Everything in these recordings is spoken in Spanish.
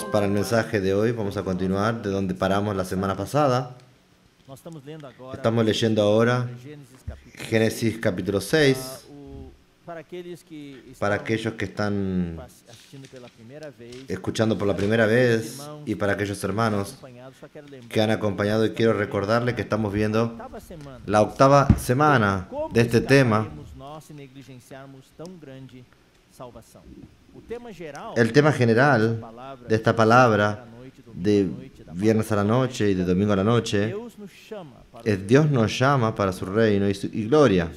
Vamos para el mensaje de hoy, vamos a continuar de donde paramos la semana pasada. Estamos leyendo ahora Génesis capítulo 6. Para aquellos que están escuchando por la primera vez y para aquellos hermanos que han acompañado, y quiero recordarles que estamos viendo la octava semana de este tema. El tema general de esta palabra de viernes a la noche y de domingo a la noche es: Dios nos llama para su reino y gloria.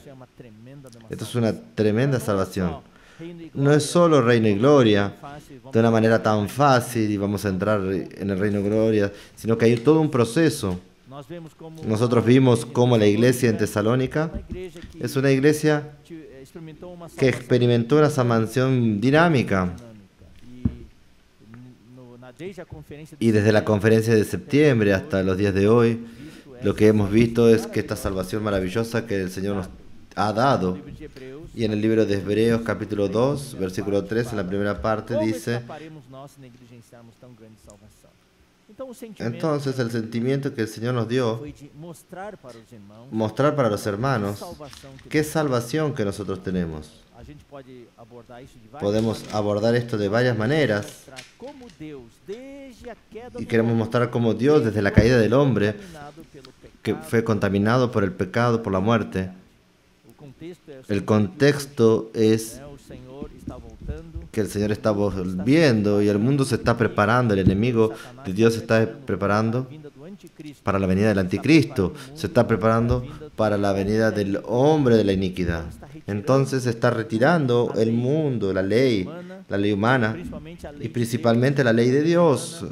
Esto es una tremenda salvación. No es solo reino y gloria de una manera tan fácil y vamos a entrar en el reino y gloria, sino que hay todo un proceso. Nosotros vimos cómo la iglesia en Tesalónica es una iglesia que experimentó una expansión dinámica. Y desde la conferencia de septiembre hasta los días de hoy, lo que hemos visto es que esta salvación maravillosa que el Señor nos ha dado. Y en el libro de Hebreos capítulo 2, versículo 3, en la primera parte dice: entonces el sentimiento que el Señor nos dio, mostrar para los hermanos qué salvación que nosotros tenemos. Podemos abordar esto de varias maneras y queremos mostrar cómo Dios, desde la caída del hombre, que fue contaminado por el pecado, por la muerte, el contexto es que el Señor está volviendo y el mundo se está preparando, el enemigo de Dios se está preparando para la venida del anticristo, se está preparando para la venida del hombre de la iniquidad. Entonces se está retirando el mundo, la ley humana y principalmente la ley de Dios.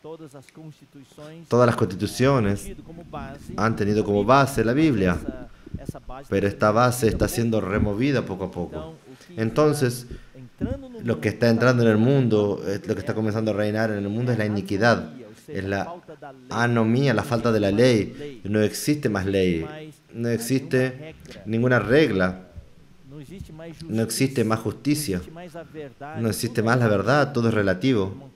Todas las constituciones han tenido como base la Biblia, pero esta base está siendo removida poco a poco. Entonces, lo que está entrando en el mundo, lo que está comenzando a reinar en el mundo es la iniquidad, es la anomía, la falta de la ley. No existe más ley, no existe ninguna regla, no existe más justicia, no existe más la verdad, todo es relativo.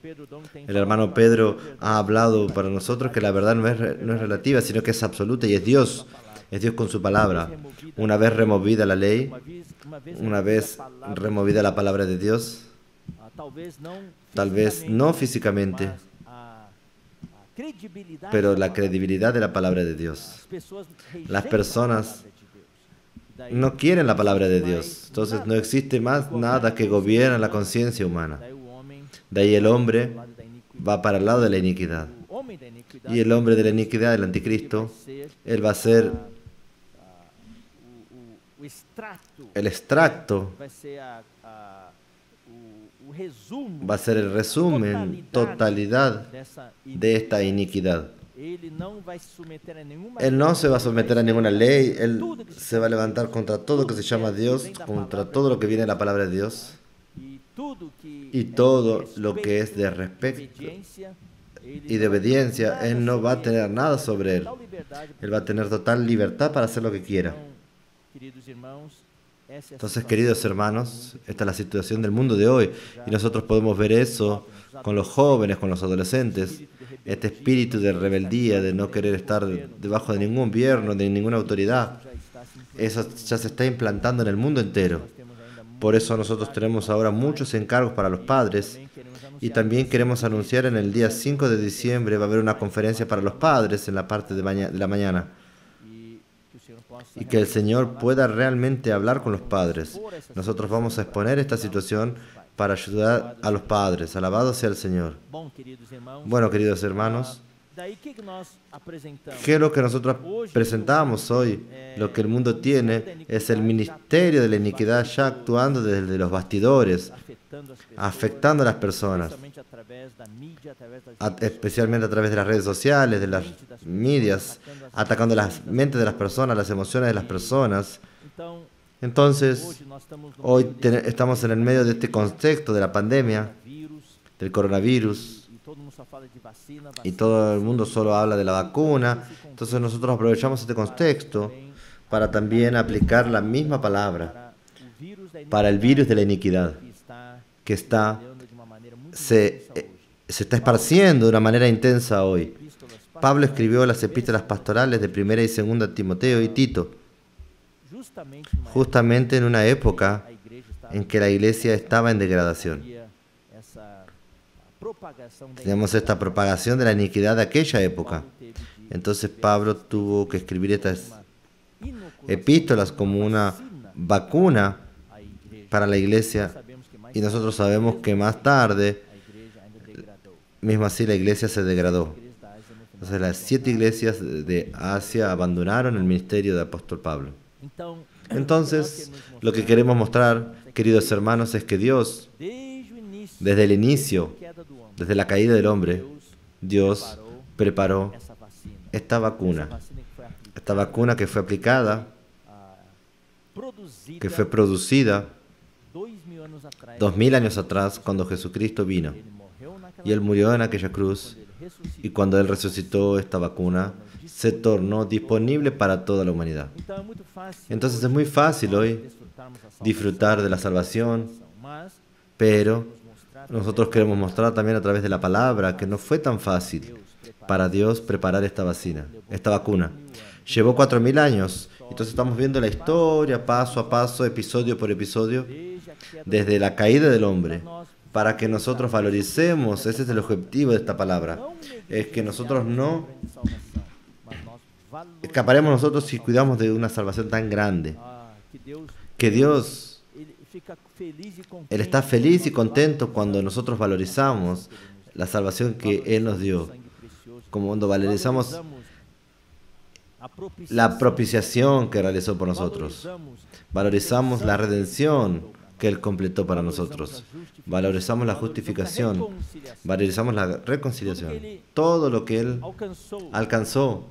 El hermano Pedro ha hablado para nosotros que la verdad no es relativa, sino que es absoluta y es Dios con su palabra. Una vez removida la ley, una vez removida la palabra de Dios, tal vez no físicamente, pero la credibilidad de la palabra de Dios. Las personas no quieren la palabra de Dios, entonces no existe más nada que gobierne la conciencia humana. De ahí el hombre va para el lado de la iniquidad. Y el hombre de la iniquidad, el anticristo, él va a ser el extracto, va a ser el resumen, totalidad de esta iniquidad. Él no se va a someter a ninguna ley, él se va a levantar contra todo lo que se llama Dios, contra todo lo que viene de la palabra de Dios y todo lo que es de respeto y de obediencia. Él no va a tener nada sobre él. Él va a tener total libertad para hacer lo que quiera. Entonces, queridos hermanos, esta es la situación del mundo de hoy y nosotros podemos ver eso con los jóvenes, con los adolescentes, este espíritu de rebeldía, de no querer estar debajo de ningún gobierno, de ninguna autoridad. Eso ya se está implantando en el mundo entero. Por eso nosotros tenemos ahora muchos encargos para los padres y también queremos anunciar en el día 5 de diciembre va a haber una conferencia para los padres en la parte de la mañana. Y que el Señor pueda realmente hablar con los padres. Nosotros vamos a exponer esta situación para ayudar a los padres. Alabado sea el Señor. Bueno, queridos hermanos, ¿qué es lo que nosotros presentamos hoy? Lo que el mundo tiene es el ministerio de la iniquidad ya actuando desde los bastidores, afectando a las personas, especialmente a través de las redes sociales, de las medias, atacando las mentes de las personas, las emociones de las personas. Entonces, hoy estamos en el medio de este contexto de la pandemia, del coronavirus, y todo el mundo solo habla de la vacuna. Entonces nosotros aprovechamos este contexto para también aplicar la misma palabra para el virus de la iniquidad, que se se está esparciendo de una manera intensa hoy. Pablo escribió las epístolas pastorales de Primera y Segunda Timoteo y Tito, justamente en una época en que la iglesia estaba en degradación. Teníamos esta propagación de la iniquidad de aquella época. Entonces Pablo tuvo que escribir estas epístolas como una vacuna para la iglesia, y nosotros sabemos que más tarde, mismo así, la iglesia se degradó. Entonces las 7 iglesias de Asia abandonaron el ministerio del apóstol Pablo. Entonces, lo que queremos mostrar, queridos hermanos, es que Dios, desde el inicio, desde la caída del hombre, Dios preparó esta vacuna que fue aplicada, que fue producida 2000 años atrás cuando Jesucristo vino. Y Él murió en aquella cruz, y cuando Él resucitó, esta vacuna se tornó disponible para toda la humanidad. Entonces es muy fácil hoy disfrutar de la salvación, pero nosotros queremos mostrar también a través de la palabra que no fue tan fácil para Dios preparar esta vacuna. Llevó 4000 años. Entonces estamos viendo la historia paso a paso, episodio por episodio, desde la caída del hombre, para que nosotros valoricemos. Ese es el objetivo de esta palabra. Es que nosotros no escaparemos nosotros si cuidamos de una salvación tan grande. Que Dios, Él está feliz y contento cuando nosotros valorizamos la salvación que Él nos dio. Como cuando valorizamos la propiciación que realizó por nosotros. Valorizamos la redención que Él completó para nosotros. Valorizamos la justificación. Valorizamos la reconciliación. Todo lo que Él alcanzó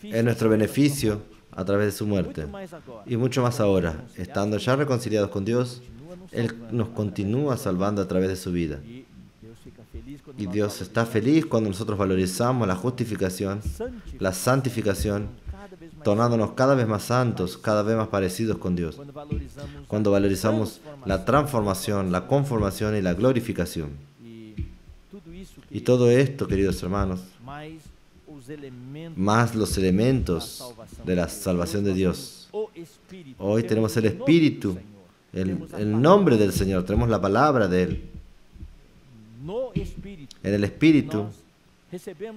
es nuestro beneficio a través de su muerte. Y mucho más ahora, estando ya reconciliados con Dios, Él nos continúa salvando a través de su vida. Y Dios está feliz cuando nosotros valorizamos la justificación, la santificación, tornándonos cada vez más santos, cada vez más parecidos con Dios. Cuando valorizamos la transformación, la conformación y la glorificación. Y todo esto, queridos hermanos, más los elementos de la salvación de Dios. Hoy tenemos el Espíritu, el nombre del Señor, tenemos la palabra de Él. En el Espíritu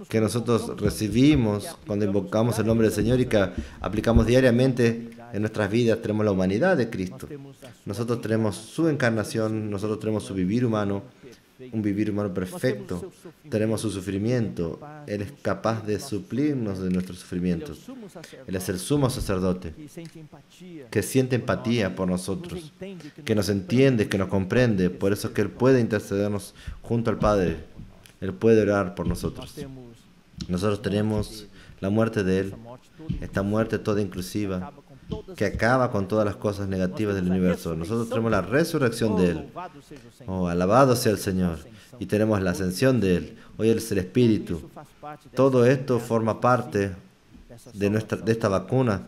que nosotros recibimos cuando invocamos el nombre del Señor y que aplicamos diariamente en nuestras vidas, tenemos la humanidad de Cristo. Nosotros tenemos su encarnación, nosotros tenemos su vivir humano, un vivir humano perfecto. Tenemos su sufrimiento. Él es capaz de suplirnos de nuestros sufrimientos. Él es el sumo sacerdote que siente empatía por nosotros, que nos entiende, que nos comprende. Por eso es que Él puede intercedernos junto al Padre. Él puede orar por nosotros. Nosotros tenemos la muerte de Él, esta muerte toda inclusiva, que acaba con todas las cosas negativas del universo. Nosotros tenemos la resurrección de Él. Oh, alabado sea el Señor. Y tenemos la ascensión de Él. Hoy Él es el Espíritu. Todo esto forma parte de esta vacuna,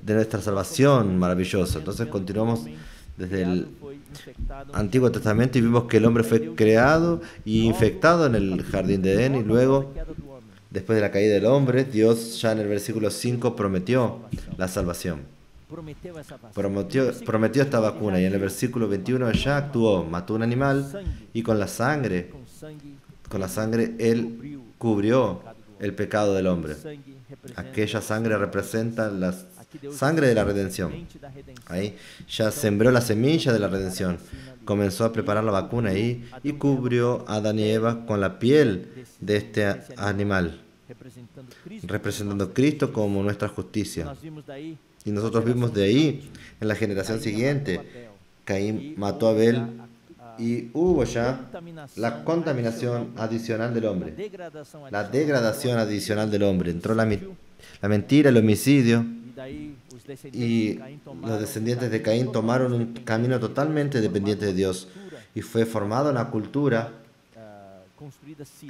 de nuestra salvación maravillosa. Entonces continuamos desde el Antiguo Testamento y vimos que el hombre fue creado y infectado en el jardín de Edén, y luego, después de la caída del hombre, Dios ya en el versículo 5 prometió la salvación. Prometió esta vacuna, y en el versículo 21 ya actuó, mató un animal y con la sangre Él cubrió el pecado del hombre. Aquella sangre representa la sangre de la redención. Ahí ya sembró la semilla de la redención. Comenzó a preparar la vacuna ahí y cubrió a Adán y Eva con la piel de este animal, representando a Cristo como nuestra justicia. Y nosotros vimos de ahí, en la generación siguiente, Caín mató a Abel y hubo ya la contaminación adicional del hombre, la degradación adicional del hombre. Entró la mentira, el homicidio, y los descendientes de Caín tomaron un camino totalmente dependiente de Dios, y fue formada una cultura,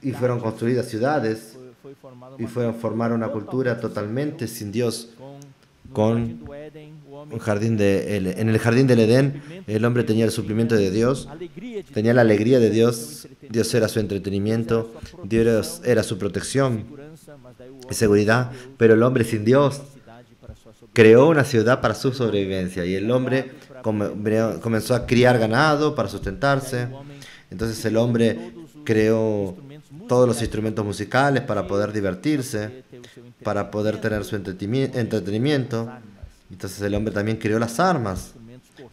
y fueron construidas ciudades, y fueron formar una cultura totalmente sin Dios, con en el jardín del Edén, el hombre tenía el suplimiento de Dios, tenía la alegría de Dios, Dios era su entretenimiento, Dios era su protección y seguridad, pero el hombre sin Dios creó una ciudad para su sobrevivencia y el hombre comenzó a criar ganado para sustentarse. Entonces el hombre creó todos los instrumentos musicales para poder divertirse, para poder tener su entretenimiento. Entonces el hombre también creó las armas,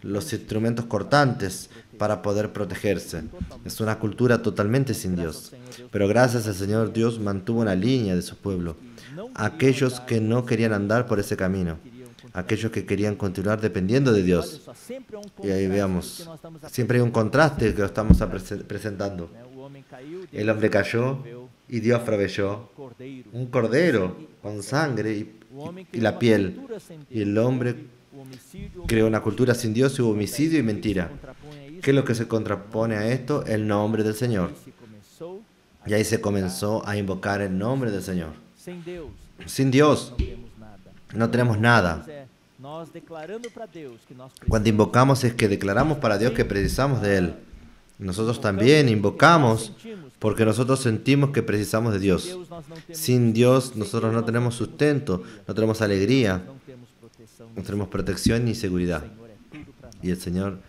los instrumentos cortantes para poder protegerse. Es una cultura totalmente sin Dios. Pero gracias al Señor, Dios mantuvo una línea de su pueblo. Aquellos que no querían andar por ese camino, aquellos que querían continuar dependiendo de Dios. Y ahí veamos, siempre hay un contraste que lo estamos presentando. El hombre cayó y Dios proveyó un cordero con sangre y la piel. Y el hombre creó una cultura sin Dios y hubo homicidio y mentira. ¿Qué es lo que se contrapone a esto? El nombre del Señor. Y ahí se comenzó a invocar el nombre del Señor. Sin Dios no tenemos nada. Cuando invocamos es que declaramos para Dios que precisamos de Él. Nosotros también invocamos porque nosotros sentimos que precisamos de Dios. Sin Dios nosotros no tenemos sustento, no tenemos alegría, no tenemos protección ni seguridad. Y el Señor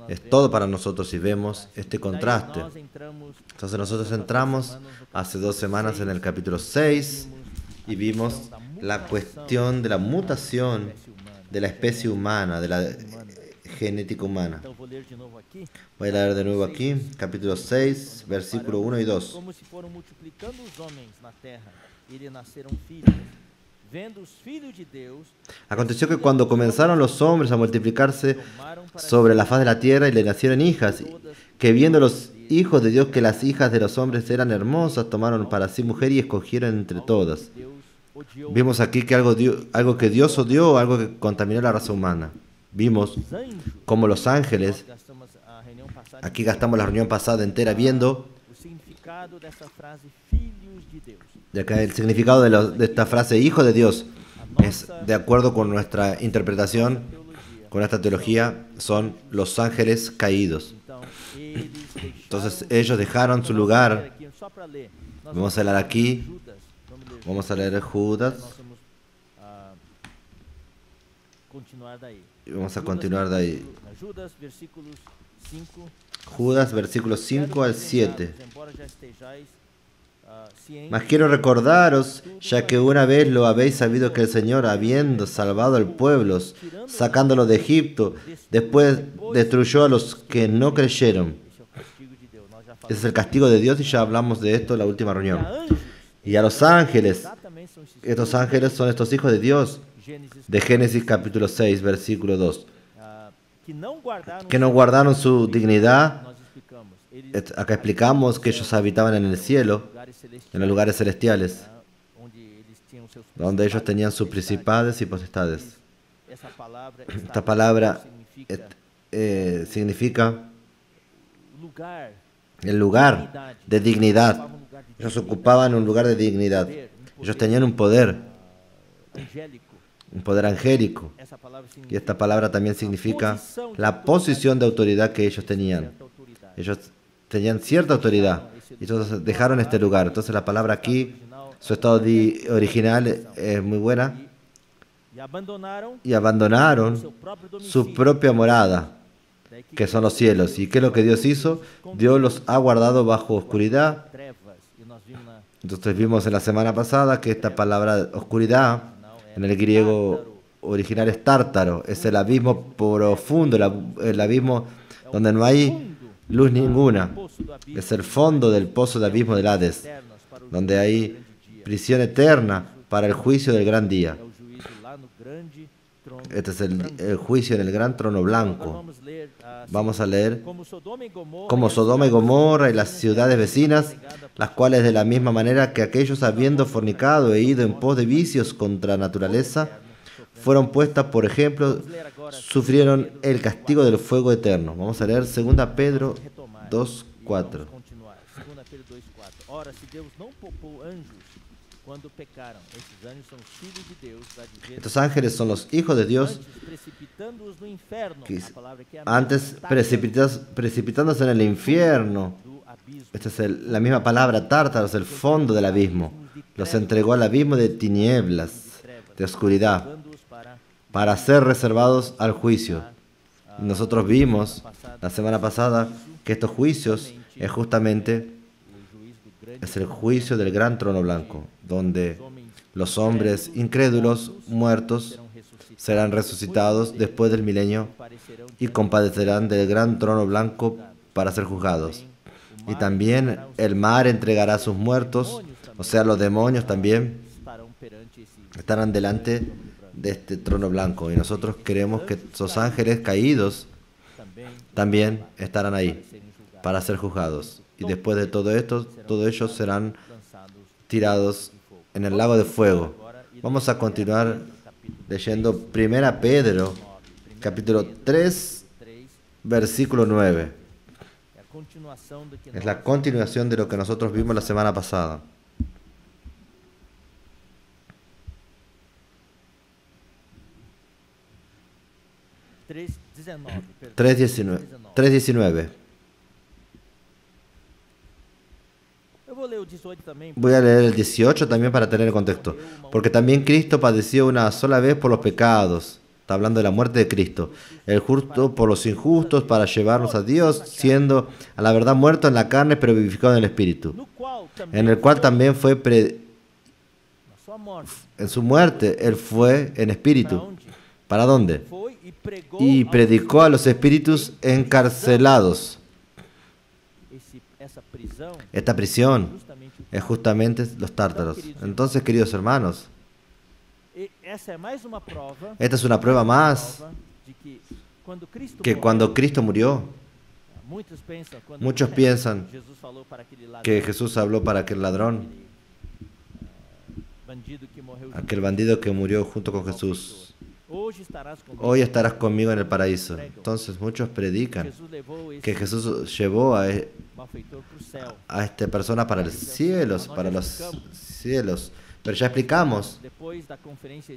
es todo para nosotros y vemos este contraste. Entonces nosotros entramos hace 2 semanas en el capítulo 6 y vimos la cuestión de la mutación de la especie humana, de la genética humana. Voy a leer de nuevo aquí, capítulo 6, versículo 1 y 2. Aconteció que cuando comenzaron los hombres a multiplicarse sobre la faz de la tierra y le nacieron hijas, que viendo los hijos de Dios que las hijas de los hombres eran hermosas, tomaron para sí mujer y escogieron entre todas. Vimos aquí que algo que Dios odió, algo que contaminó la raza humana. Vimos cómo los ángeles, aquí gastamos la reunión pasada entera viendo, de acá el significado de esta frase, hijo de Dios, es de acuerdo con nuestra interpretación, con esta teología, son los ángeles caídos. Entonces ellos dejaron su lugar. Vamos a leer aquí, vamos a leer Judas. Y vamos a continuar de ahí. Judas, versículos 5 al 7. Mas quiero recordaros, ya que una vez lo habéis sabido, que el Señor, habiendo salvado al pueblo, sacándolo de Egipto, después destruyó a los que no creyeron. Ese es el castigo de Dios y ya hablamos de esto en la última reunión. Y a los ángeles, estos ángeles son estos hijos de Dios, de Génesis capítulo 6, versículo 2, que no guardaron su dignidad. Acá explicamos que ellos habitaban en el cielo, en los lugares celestiales, donde ellos tenían sus principados y potestades. Esta palabra significa el lugar de dignidad. Ellos ocupaban un lugar de dignidad. Ellos tenían un poder angélico. Y esta palabra también significa la posición de autoridad que ellos tenían. Ellos tenían cierta autoridad y entonces dejaron este lugar. Entonces la palabra aquí, su estado original es muy buena. Y abandonaron su propia morada, que son los cielos. ¿Y qué es lo que Dios hizo? Dios los ha guardado bajo oscuridad. Entonces vimos en la semana pasada que esta palabra oscuridad, en el griego original es tártaro, es el abismo profundo, el abismo donde no hay luz ninguna. Es el fondo del pozo de abismo del Hades, donde hay prisión eterna para el juicio del gran día. Este es el juicio en el gran trono blanco. Vamos a leer como Sodoma y Gomorra y las ciudades vecinas, las cuales de la misma manera que aquellos, habiendo fornicado e ido en pos de vicios contra naturaleza, fueron puestas por ejemplo, sufrieron el castigo del fuego eterno. Vamos a leer 2 Pedro 2:4. Estos ángeles son los hijos de Dios, antes precipitándose en el infierno. Esta es la misma palabra, tártaros, el fondo del abismo. Los entregó al abismo de tinieblas, de oscuridad, para ser reservados al juicio. Nosotros vimos la semana pasada que estos juicios es justamente el juicio del gran trono blanco, donde los hombres incrédulos, muertos, serán resucitados después del milenio y compadecerán del gran trono blanco para ser juzgados. Y también el mar entregará a sus muertos, o sea, los demonios también estarán delante de este trono blanco. Y nosotros queremos que esos ángeles caídos también estarán ahí para ser juzgados. Y después de todo esto, todos ellos serán tirados en el lago de fuego. Vamos a continuar leyendo 1 Pedro, capítulo 3, versículo 9. Es la continuación de lo que nosotros vimos la semana pasada. 3:19. Voy a leer el 18 también para tener el contexto. Porque también Cristo padeció una sola vez por los pecados. Está hablando de la muerte de Cristo. El justo por los injustos para llevarnos a Dios, siendo a la verdad muerto en la carne, pero vivificado en el Espíritu. En el cual también fue en su muerte, Él fue en Espíritu. ¿Para dónde? Y predicó a los espíritus encarcelados. Esta prisión es justamente los tártaros. Entonces, queridos hermanos, esta es una prueba más que cuando Cristo murió, muchos piensan que Jesús habló para aquel ladrón, aquel bandido que murió junto con Jesús. Hoy estarás conmigo en el paraíso. Entonces muchos predican que Jesús llevó a esta persona para los cielos, Pero ya explicamos,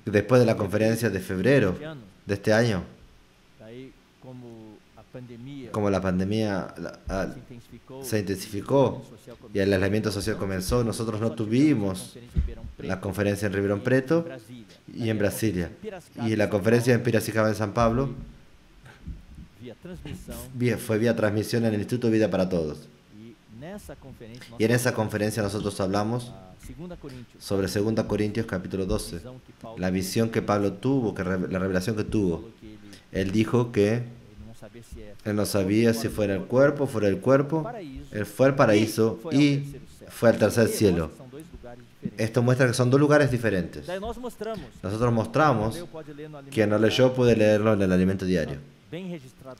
después de la conferencia de febrero de este año, como la pandemia se intensificó y el aislamiento social comenzó, nosotros no tuvimos la conferencia en Ribeirão Preto y en Brasilia. Y la conferencia en Piracicaba en San Pablo fue vía transmisión en el Instituto Vida para Todos. Y en esa conferencia nosotros hablamos sobre 2 Corintios capítulo 12, la visión que Pablo tuvo, la revelación que tuvo. Él dijo que él no sabía si fue en el cuerpo o fuera del cuerpo. Él fue al paraíso y fue al tercer cielo. Esto muestra que son dos lugares diferentes. Nosotros mostramos, quien no leyó puede leerlo en el alimento diario.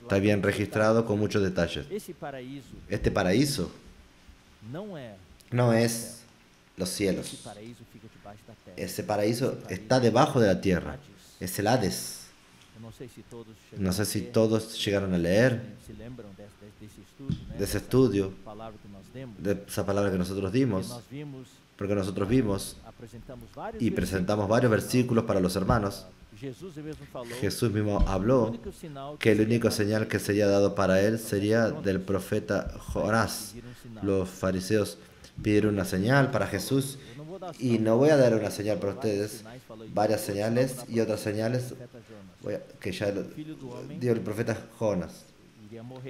Está bien registrado con muchos detalles. Este paraíso no es los cielos. Ese paraíso está debajo de la tierra. Es el Hades. No sé si todos llegaron a leer de ese estudio, de esa palabra que nosotros dimos, porque nosotros vimos y presentamos varios versículos para los hermanos. Jesús mismo habló que el único señal que sería dado para él sería del profeta Jonás. Los fariseos pidieron una señal para Jesús y no voy a dar una señal para ustedes, varias señales y otras señales que ya dio el profeta Jonás.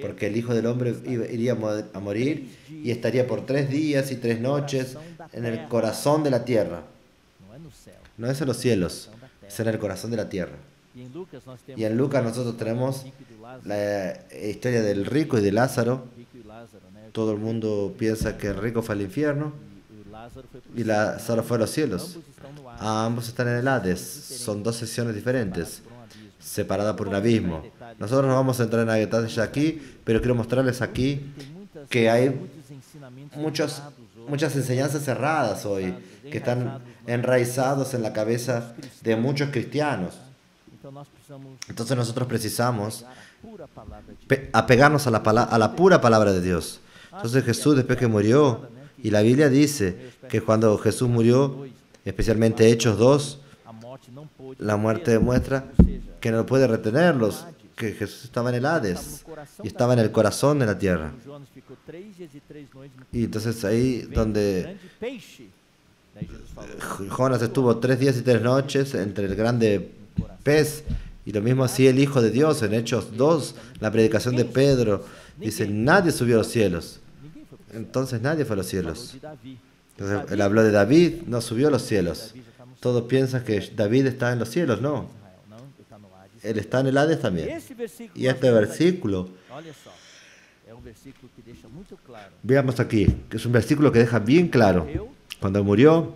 Porque el Hijo del Hombre iría a morir y estaría por 3 días y 3 noches en el corazón de la tierra. No es en los cielos, es en el corazón de la tierra. Y en Lucas nosotros tenemos la historia del rico y de Lázaro. Todo el mundo piensa que el rico fue al infierno y Lázaro fue a los cielos. Ambos están en el Hades. Son dos secciones diferentes, separadas por un abismo. Nosotros no vamos a entrar en detalles aquí, pero quiero mostrarles aquí que hay muchas enseñanzas cerradas hoy que están enraizados en la cabeza de muchos cristianos. Entonces nosotros precisamos apegarnos a la pura palabra de Dios. Entonces Jesús, después que murió, y la Biblia dice que cuando Jesús murió, especialmente Hechos 2, la muerte demuestra que no puede retenerlos, que Jesús estaba en el Hades y estaba en el corazón de la tierra. Y entonces ahí donde Jonás estuvo 3 días y 3 noches entre el grande pez, y lo mismo así el Hijo de Dios en Hechos 2, la predicación de Pedro, dice, nadie subió a los cielos. Entonces nadie fue a los cielos. Entonces, él habló de David, no subió a los cielos. Todos piensan que David está en los cielos, no. Él está en el Hades también. Y este versículo, veamos aquí, que es un versículo que deja bien claro. Cuando murió,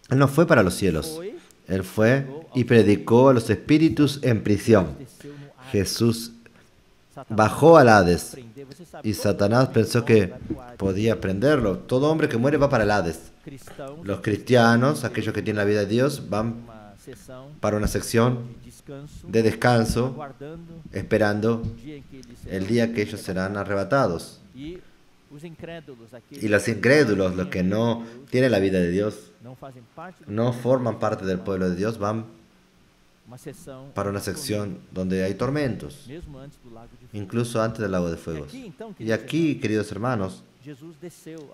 él no fue para los cielos. Él fue y predicó a los espíritus en prisión. Jesús bajó al Hades y Satanás pensó que podía prenderlo. Todo hombre que muere va para el Hades. Los cristianos, aquellos que tienen la vida de Dios, van para una sección de descanso, esperando el día que ellos serán arrebatados. Y los incrédulos, los que no tienen la vida de Dios, no forman parte del pueblo de Dios, van para una sección donde hay tormentos, incluso antes del lago de fuego. Y aquí, queridos hermanos,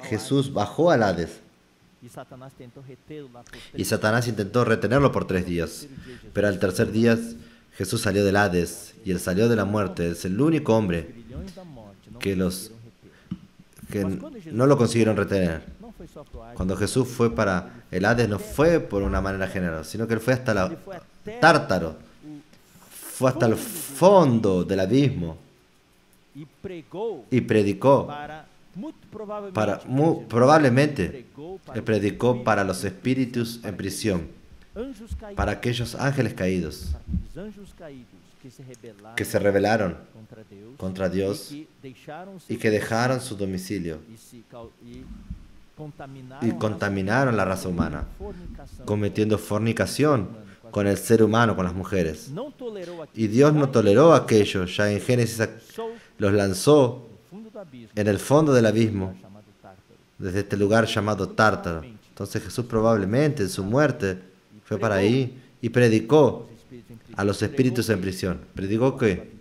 Jesús bajó al Hades y Satanás intentó retenerlo por 3 días, pero al tercer día Jesús salió del Hades y él salió de la muerte. Es el único hombre que no lo consiguieron retener. Cuando Jesús fue para el Hades no fue por una manera general, sino que él fue hasta el Tártaro, fue hasta el fondo del abismo y predicó probablemente él predicó para los espíritus en prisión, para aquellos ángeles caídos que se rebelaron contra Dios y que dejaron su domicilio y contaminaron la raza humana, cometiendo fornicación con el ser humano, con las mujeres. Y Dios no toleró aquello, ya en Génesis los lanzó en el fondo del abismo, desde este lugar llamado Tártaro. Entonces Jesús probablemente en su muerte fue para ahí y predicó a los espíritus en prisión. ¿Predicó qué?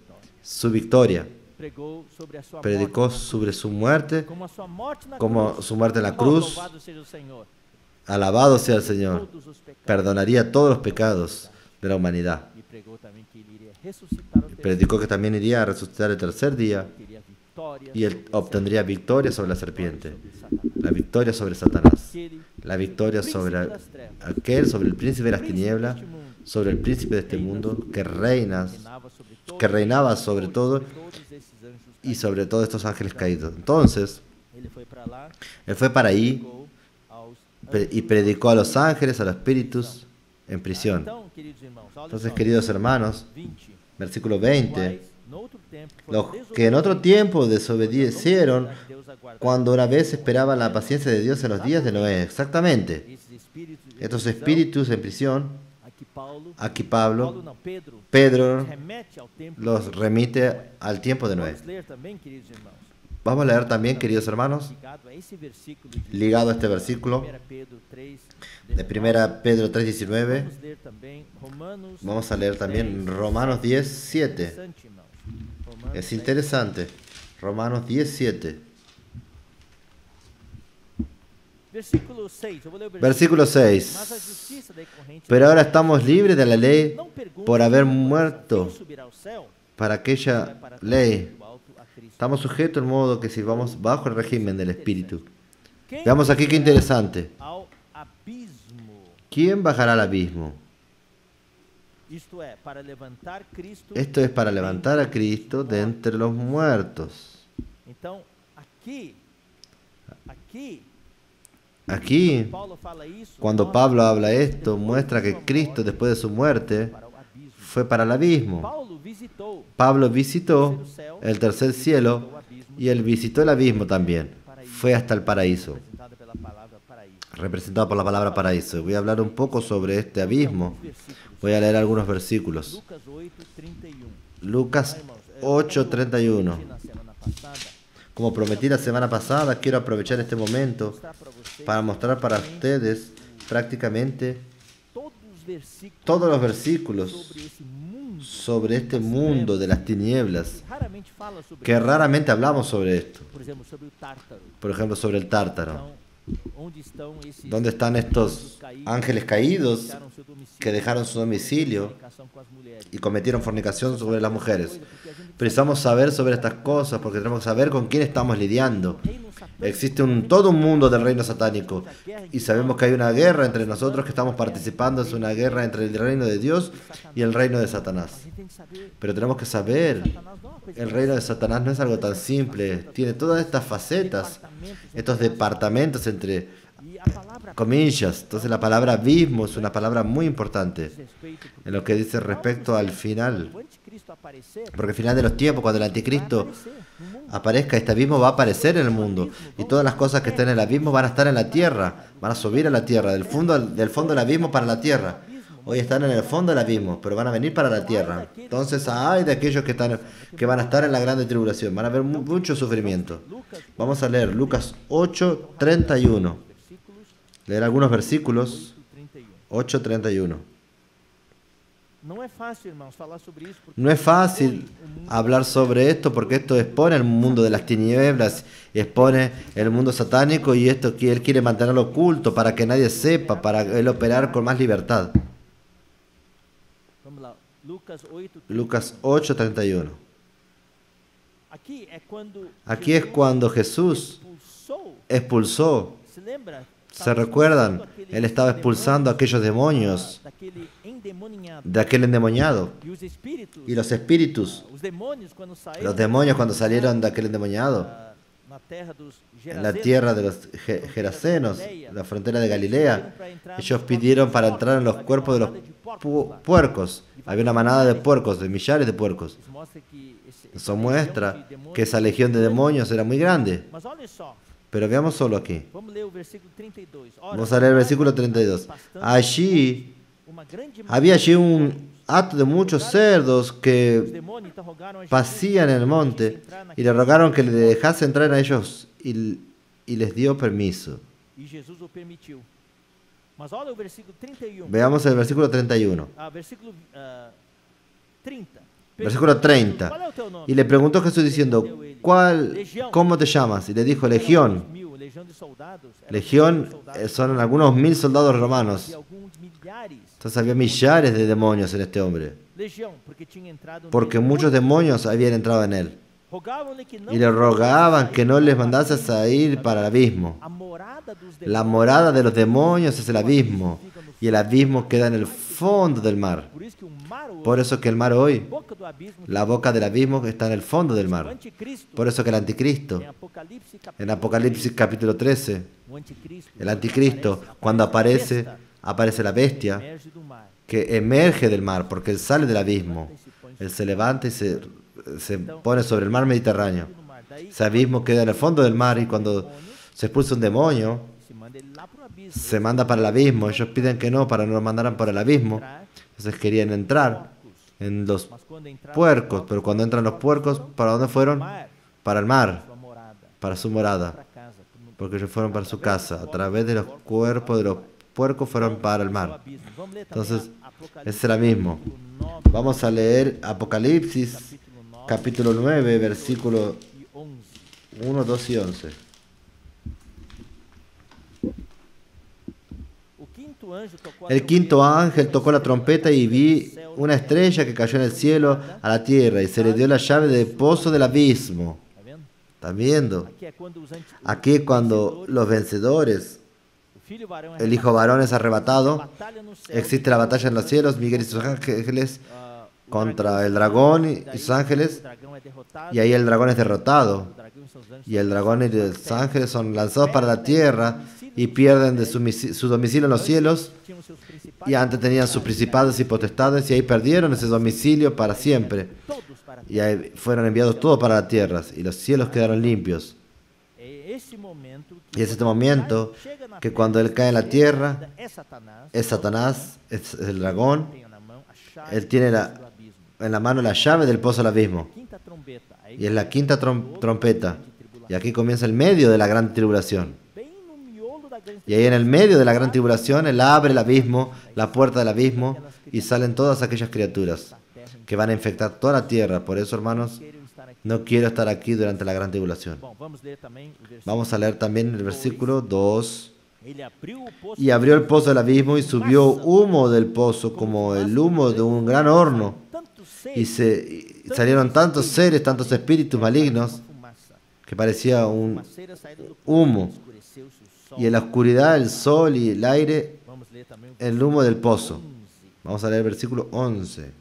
Su victoria. Predicó sobre su muerte, como su muerte en la cruz. Alabado sea el Señor. Perdonaría todos los pecados de la humanidad. Predicó que también iría a resucitar el tercer día y él obtendría victoria sobre la serpiente, la victoria sobre Satanás, la victoria sobre sobre el príncipe de las tinieblas, sobre el príncipe de este mundo que reinaba sobre todo y sobre todos estos ángeles caídos. Entonces, él fue para ahí y predicó a los ángeles, a los espíritus en prisión. Entonces, queridos hermanos, versículo 20, los que en otro tiempo desobedecieron cuando una vez esperaban la paciencia de Dios en los días de Noé. Exactamente. Estos espíritus en prisión, aquí Pedro los remite al tiempo de Noé. Vamos a leer también, queridos hermanos, ligado a este versículo de 1 Pedro 3:19, vamos a leer también Romanos 10:7. Es interesante. Romanos 10:7. Versículo 6. Pero ahora estamos libres de la ley por haber muerto para aquella ley. Estamos sujetos en modo que si vamos bajo el régimen del Espíritu. Veamos aquí qué interesante. ¿Quién bajará al abismo? Esto es para levantar a Cristo de entre los muertos. Aquí, cuando Pablo habla esto, muestra que Cristo después de su muerte fue para el abismo. Pablo visitó el tercer cielo y él visitó el abismo también. Fue hasta el paraíso, representado por la palabra paraíso. Voy a hablar un poco sobre este abismo. Voy a leer algunos versículos. Lucas 8:31. Como prometí la semana pasada, quiero aprovechar este momento para mostrar para ustedes prácticamente todos los versículos sobre este mundo de las tinieblas, que raramente hablamos sobre esto. Por ejemplo, sobre el Tártaro. ¿Dónde están estos ángeles caídos que dejaron su domicilio y cometieron fornicación sobre las mujeres? Precisamos saber sobre estas cosas porque tenemos que saber con quién estamos lidiando. Existe todo un mundo del reino satánico y sabemos que hay una guerra entre nosotros que estamos participando. Es una guerra entre el reino de Dios y el reino de Satanás. Pero tenemos que saber, el reino de Satanás no es algo tan simple. Tiene todas estas facetas, estos departamentos entre comillas. Entonces la palabra abismo es una palabra muy importante en lo que dice respecto al final. Porque al final de los tiempos, cuando el anticristo aparezca, este abismo va a aparecer en el mundo. Y todas las cosas que están en el abismo van a estar en la tierra. Van a subir a la tierra, del fondo del abismo para la tierra. Hoy están en el fondo del abismo, pero van a venir para la tierra. Entonces hay de aquellos que van a estar en la grande tribulación. Van a haber mucho sufrimiento. Vamos a leer Lucas 8:31. Leer algunos versículos. 8:31. No es fácil hablar sobre esto porque esto expone el mundo de las tinieblas, expone el mundo satánico y esto que él quiere mantenerlo oculto para que nadie sepa, para él operar con más libertad. Lucas 8:31. Aquí es cuando Jesús expulsó. ¿Se recuerdan? Él estaba expulsando a aquellos demonios de aquel endemoniado. Y los espíritus, los demonios cuando salieron de aquel endemoniado, en la tierra de los Gerasenos, la frontera de Galilea, ellos pidieron para entrar en los cuerpos de los puercos. Había una manada de puercos, de millares de puercos. Eso muestra que esa legión de demonios era muy grande. Pero veamos solo aquí. Vamos a leer el versículo 32. Había allí un hato de muchos cerdos que pasían en el monte y le rogaron que le dejase entrar a ellos y les dio permiso. Veamos el versículo 31. Versículo 30. Y le preguntó Jesús diciendo, ¿cómo te llamas? Y le dijo, Legión. Legión son algunos 1000 soldados romanos. Entonces había millares de demonios en este hombre. Porque muchos demonios habían entrado en él. Y le rogaban que no les mandases a ir para el abismo. La morada de los demonios es el abismo. Y el abismo queda en el fondo del mar. Por eso que el mar hoy, la boca del abismo está en el fondo del mar. Por eso que el anticristo, en Apocalipsis capítulo 13, el anticristo, cuando aparece la bestia que emerge del mar, porque él sale del abismo. Él se levanta y se pone sobre el mar Mediterráneo. Ese abismo queda en el fondo del mar y cuando se expulsa un demonio, se manda para el abismo. Ellos piden que no, para no lo mandaran para el abismo. Entonces querían entrar en los puercos, pero cuando entran los puercos, ¿para dónde fueron? Para el mar, para su morada, porque ellos fueron para su casa. A través de los cuerpos de los puercos fueron para el mar. Entonces, es el mismo. Vamos a leer Apocalipsis, capítulo 9, versículos 1, 2 y 11. El quinto ángel tocó la trompeta y vi una estrella que cayó en el cielo a la tierra y se le dio la llave del pozo del abismo. ¿Están viendo? Aquí cuando los vencedores, el hijo varón es arrebatado, existe la batalla en los cielos, Miguel y sus ángeles contra el dragón y sus ángeles, y ahí el dragón es derrotado, y el dragón y los ángeles son lanzados para la tierra y pierden de su domicilio en los cielos, y antes tenían sus principados y potestades, y ahí perdieron ese domicilio para siempre, y ahí fueron enviados todos para las tierras, y los cielos quedaron limpios. Y es este momento que cuando él cae en la tierra, es Satanás, es el dragón, él tiene en la mano la llave del pozo del abismo, y es la quinta trompeta, y aquí comienza el medio de la gran tribulación. Y ahí en el medio de la gran tribulación, Él abre el abismo, la puerta del abismo, y salen todas aquellas criaturas que van a infectar toda la tierra. Por eso, hermanos, no quiero estar aquí durante la gran tribulación. Vamos a leer también el versículo 2. Y abrió el pozo del abismo y subió humo del pozo como el humo de un gran horno. Y salieron tantos seres, tantos espíritus malignos, que parecía un humo. Y en la oscuridad el sol y el aire, el humo del pozo. Vamos a leer el versículo 11.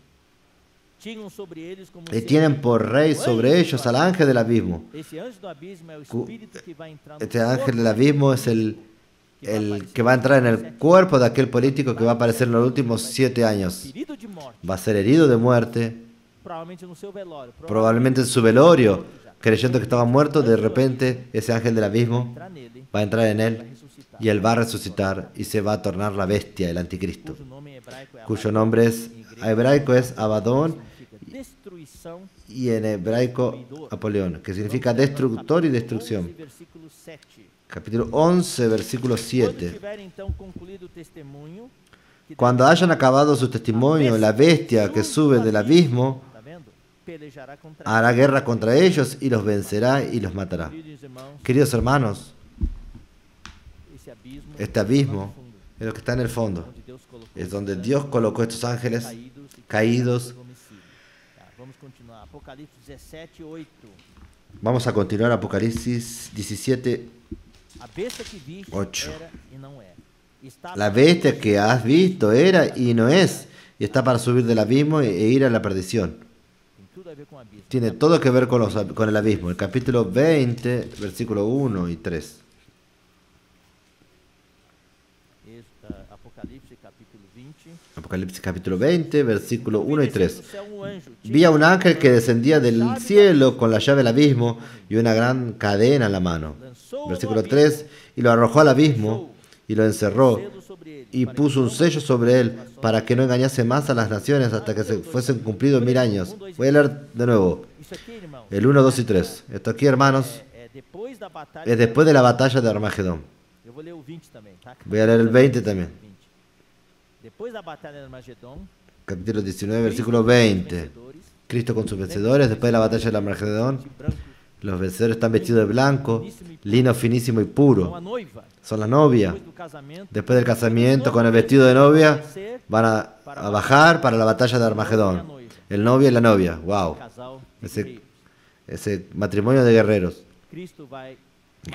Y tienen por rey sobre ellos al ángel del abismo. Este ángel del abismo es el que va a entrar en el cuerpo de aquel político que va a aparecer en los últimos 7 años. Va a ser herido de muerte, probablemente en su velorio, creyendo que estaba muerto. De repente ese ángel del abismo va a entrar en él y él va a resucitar y se va a tornar la bestia, el anticristo, cuyo nombre hebraico es Abadón y en hebraico Apolión, que significa destructor y destrucción. Capítulo 11, versículo 7. Cuando hayan acabado su testimonio, la bestia que sube del abismo hará guerra contra ellos y los vencerá y los matará. Queridos hermanos, este abismo es lo que está en el fondo. Es donde Dios colocó estos ángeles caídos. Vamos a continuar Apocalipsis 17, 8. La bestia que has visto era y no es, y está para subir del abismo e ir a la perdición. Tiene todo que ver con el abismo. El capítulo 20, versículo 1 y 3. Apocalipsis capítulo 20, versículo 1 y 3. Vi a un ángel que descendía del cielo con la llave del abismo y una gran cadena en la mano. Versículo 3. Y lo arrojó al abismo y lo encerró y puso un sello sobre él para que no engañase más a las naciones hasta que se fuesen cumplidos 1000 años. Voy a leer de nuevo el 1, 2 y 3. Esto aquí, hermanos, es después de la batalla de Armagedón. Voy a leer el 20 también. Capítulo 19, versículo 20. Cristo con sus vencedores, después de la batalla de Armagedón. Los vencedores están vestidos de blanco, lino finísimo y puro. Son la novia. Después del casamiento, con el vestido de novia, van a bajar para la batalla de Armagedón. El novio y la novia. ¡Wow! Ese matrimonio de guerreros.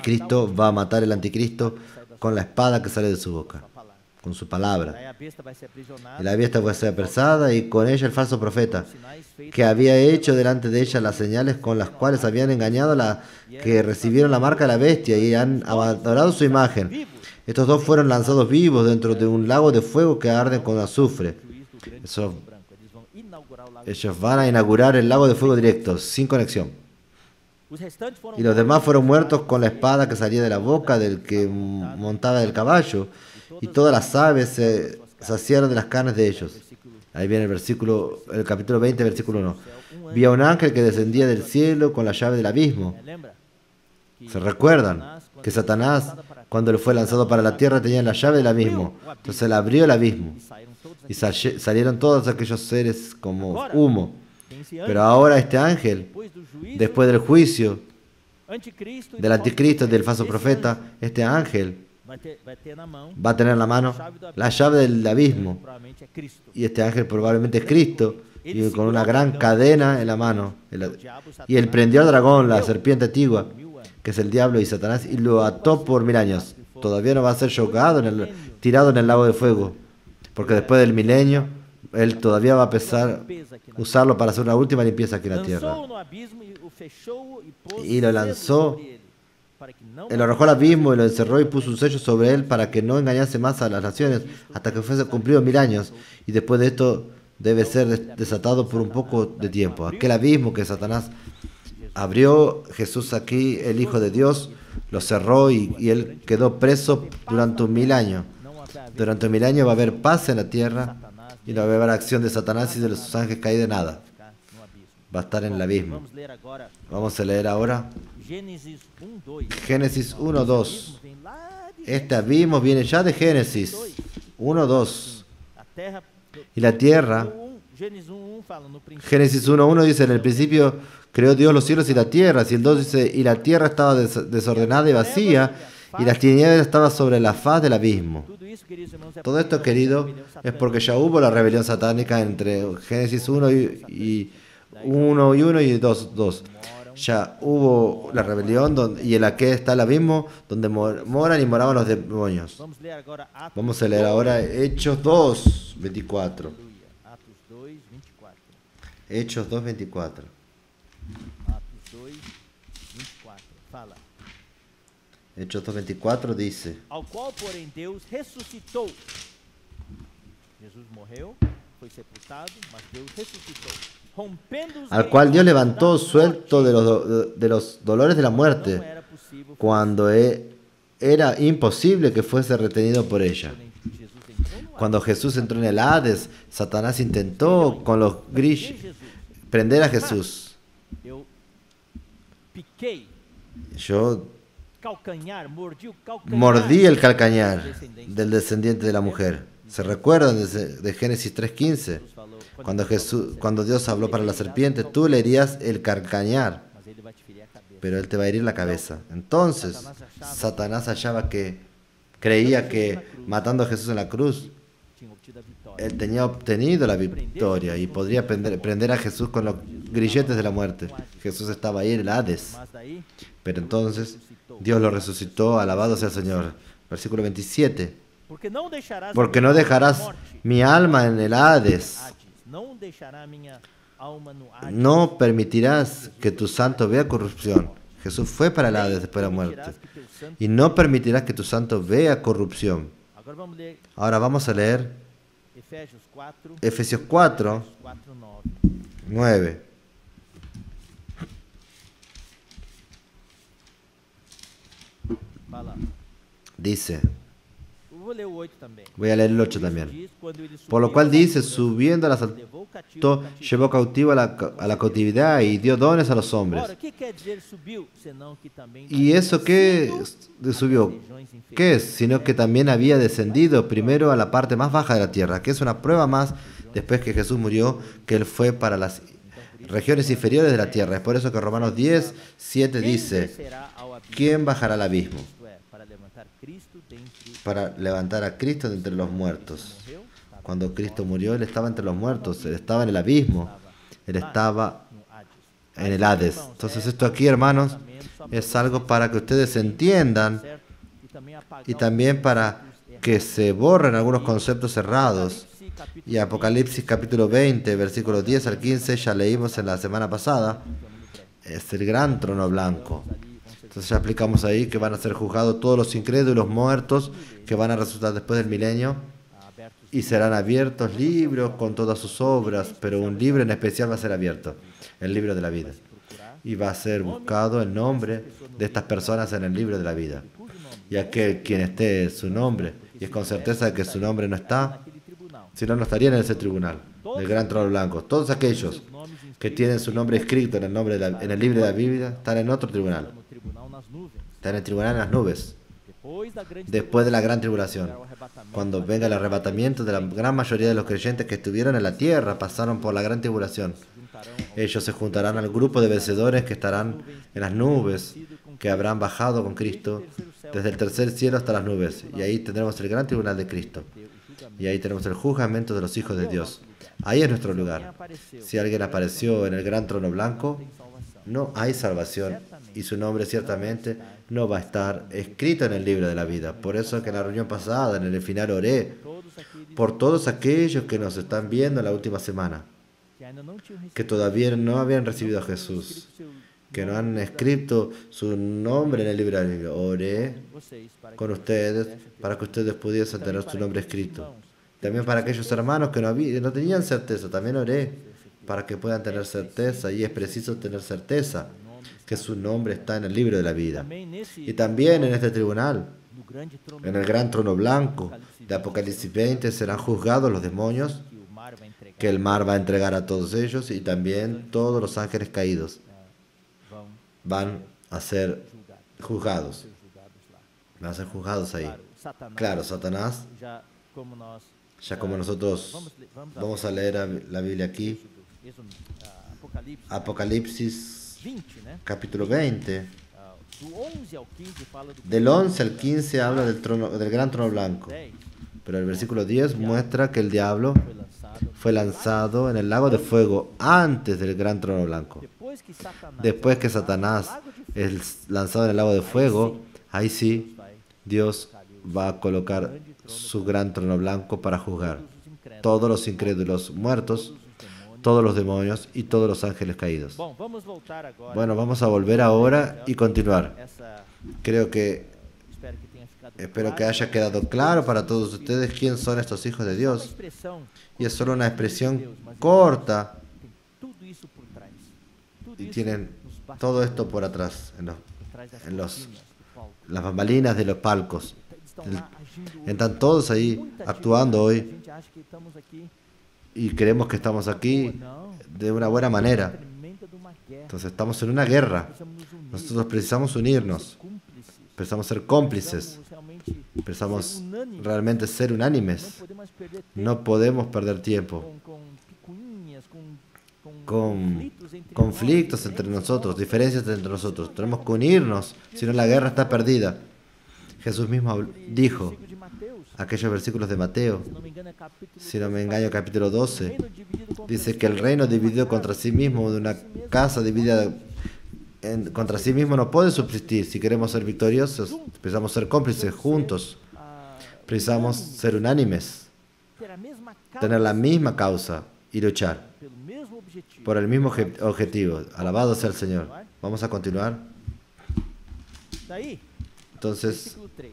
Cristo va a matar al anticristo con la espada que sale de su boca, con su palabra. Y la bestia fue a ser apresada y con ella el falso profeta, que había hecho delante de ella las señales con las cuales habían engañado a la que recibieron la marca de la bestia y han adorado su imagen. Estos dos fueron lanzados vivos dentro de un lago de fuego que arde con azufre. Ellos van a inaugurar el lago de fuego directo, sin conexión. Y los demás fueron muertos con la espada que salía de la boca del que montaba el caballo, y todas las aves se saciaron de las carnes de ellos. Ahí viene el capítulo 20, versículo 1. Vi a un ángel que descendía del cielo con la llave del abismo. ¿Se recuerdan que Satanás, cuando le fue lanzado para la tierra, tenía la llave del abismo? Entonces él abrió el abismo y salieron todos aquellos seres como humo. Pero ahora este ángel, después del juicio del anticristo y del falso profeta, este ángel va a tener en la mano la llave del abismo. Y este ángel probablemente es Cristo, y con una gran cadena en la mano. Y él prendió al dragón, la serpiente antigua, que es el diablo y Satanás, y lo ató por 1000 años. Todavía no va a ser chocado, tirado en el lago de fuego, porque después del milenio, él todavía va a empezar a usarlo para hacer una última limpieza aquí en la tierra. Y lo lanzó, él lo arrojó al abismo y lo encerró y puso un sello sobre él para que no engañase más a las naciones hasta que fuese cumplido 1000 años. Y después de esto debe ser desatado por un poco de tiempo. Aquel abismo que Satanás abrió, Jesús aquí, el Hijo de Dios, lo cerró y él quedó preso durante 1000 años. Durante 1000 años va a haber paz en la tierra y no va a haber acción de Satanás y de los ángeles caídos de nada. Va a estar en el abismo. Vamos a leer ahora Génesis 1, 2. Este abismo viene ya de Génesis 1:2. Y la tierra, Génesis 1:1 dice, en el principio creó Dios los cielos y la tierra. Y el 2 dice, y la tierra estaba desordenada y vacía, y las tinieblas estaban sobre la faz del abismo. Todo esto, querido, es porque ya hubo la rebelión satánica entre Génesis 1 y 1 y 2. Ya hubo la rebelión y en la que está el abismo donde moran y moraban los demonios. Vamos a leer ahora Hechos 2:24. Hechos 2:24. Hechos 2:24 dice: Ao qual, porém, Deus ressuscitou. Jesus morreu, foi sepultado, mas Deus ressuscitou. Al cual Dios levantó suelto de los dolores de la muerte, cuando era imposible que fuese retenido por ella. Cuando Jesús entró en el Hades, Satanás intentó con los grillos prender a Jesús. Yo mordí el calcañar del descendiente de la mujer. ¿Se recuerdan de Génesis 3:15? Cuando Dios habló para la serpiente, tú le herías el calcañar, pero él te va a herir la cabeza. Entonces, Satanás creía que matando a Jesús en la cruz, él tenía obtenido la victoria y podría prender a Jesús con los grilletes de la muerte. Jesús estaba ahí en el Hades. Pero entonces, Dios lo resucitó, alabado sea el Señor. Versículo 27. Porque no dejarás mi alma en el Hades. No permitirás que tu santo vea corrupción. Jesús fue para el Hades después de la muerte. Y no permitirás que tu santo vea corrupción. Ahora vamos a leer Efesios 4:9. Dice, voy a leer el 8 también. Por lo cual dice, subiendo a la alto, llevó cautivo a la cautividad y dio dones a los hombres. ¿Y eso qué subió? ¿Qué es? Sino que también había descendido primero a la parte más baja de la tierra, que es una prueba más, después que Jesús murió, que Él fue para las regiones inferiores de la tierra. Es por eso que Romanos 10:7 dice, ¿quién bajará al abismo? Para levantar a Cristo de entre los muertos. Cuando Cristo murió, Él estaba entre los muertos, Él estaba en el abismo, Él estaba en el Hades. Entonces esto aquí, hermanos, es algo para que ustedes entiendan y también para que se borren algunos conceptos errados. Y Apocalipsis capítulo 20, versículos 10 al 15, ya leímos en la semana pasada, es el gran trono blanco. Entonces ya explicamos ahí que van a ser juzgados todos los incrédulos muertos que van a resucitar después del milenio y serán abiertos libros con todas sus obras, pero un libro en especial va a ser abierto, el libro de la vida. Y va a ser buscado el nombre de estas personas en el libro de la vida. Y aquel quien esté su nombre, y es con certeza que su nombre no está, si no, no estaría en ese tribunal, del gran trono blanco. Todos aquellos que tienen su nombre escrito en el libro de la Biblia están en otro tribunal. Están en el tribunal en las nubes. Después de la gran tribulación, cuando venga el arrebatamiento de la gran mayoría de los creyentes que estuvieron en la tierra, pasaron por la gran tribulación. Ellos se juntarán al grupo de vencedores que estarán en las nubes, que habrán bajado con Cristo desde el tercer cielo hasta las nubes. Y ahí tendremos el gran tribunal de Cristo. Y ahí tenemos el juzgamiento de los hijos de Dios. Ahí es nuestro lugar. Si alguien apareció en el gran trono blanco, no hay salvación. Y su nombre ciertamente no va a estar escrito en el libro de la vida. Por eso que en la reunión pasada, en el final, oré por todos aquellos que nos están viendo en la última semana, que todavía no habían recibido a Jesús, que no han escrito su nombre en el libro de la Biblia. Oré con ustedes para que ustedes pudiesen tener su nombre escrito. También para aquellos hermanos que no tenían certeza, también oré para que puedan tener certeza, y es preciso tener certeza que su nombre está en el libro de la vida. Y también en este tribunal, en el gran trono blanco de Apocalipsis 20, serán juzgados los demonios que el mar va a entregar a todos ellos, y también todos los ángeles caídos van a ser juzgados. van a ser juzgados ahí. Claro, Satanás, Claro, Satanás, ya como nós ya como nosotros vamos a leer la Biblia aquí, Êxodo, Apocalipse, Apocalipsis 20, né? capítulo 20, Do 11 ao 15 fala do del 11 al 15 habla del gran trono blanco, 10 pero el versículo 10 muestra que el diablo foi lançado. fue lanzado en el lago de fuego antes del gran trono blanco. Después que Satanás es lanzado en el lago de fuego, ahí sí Dios va a colocar su gran trono blanco para juzgar todos los incrédulos muertos, todos los demonios y todos los ángeles caídos. Bom, vamos voltar agora. Bueno, vamos a volver ahora y continuar. Essa, Creo que espero que tenha ficado Espero que haya quedado claro para todos ustedes quién son estos hijos de Uma Dios. expressão, Y es solo una expresión corta tem tudo isso por trás. Tudo y isso tienen nos todo bastidores, esto por atrás, por trás das en los- cortinas do palco. las bambalinas de los palcos. Eles estão lá agindo hoje. Están todos ahí Muita actuando atividade. hoy A gente acha que estamos aqui y creemos que estamos aquí não, de una buena manera. tremenda de uma guerra. Entonces estamos en una guerra. Precisamos nos unir, Nosotros precisamos unirnos, cúmplices. precisamos ser cómplices, Precisamos realmente precisamos ser unânimes. realmente ser Não unánimes. podemos perder tempo No podemos perder tiempo com picuinhas, com con entre conflictos nós, entre diferentes nosotros, nós. diferencias entre nosotros. Tenemos que unirnos, si no la guerra está perdida. Jesús mismo dijo, Versículo de Mateus, aquellos versículos de Mateo, se não me engano, é capítulo si no me 12, engaño, capítulo 12, reino dividido contra dice si que el mesmo, reino uma dividido casa, contra sí mismo, de una casa dividida contra sí mismo no puede subsistir. Si queremos ser victoriosos, precisamos ser cómplices juntos, precisamos ser unánimes, ter a mesma causa, tener la misma causa y luchar pelo mesmo objetivo. por el mismo objetivo. Alabado sea el Señor. Vamos a continuar. Daí, Entonces, versículo 3.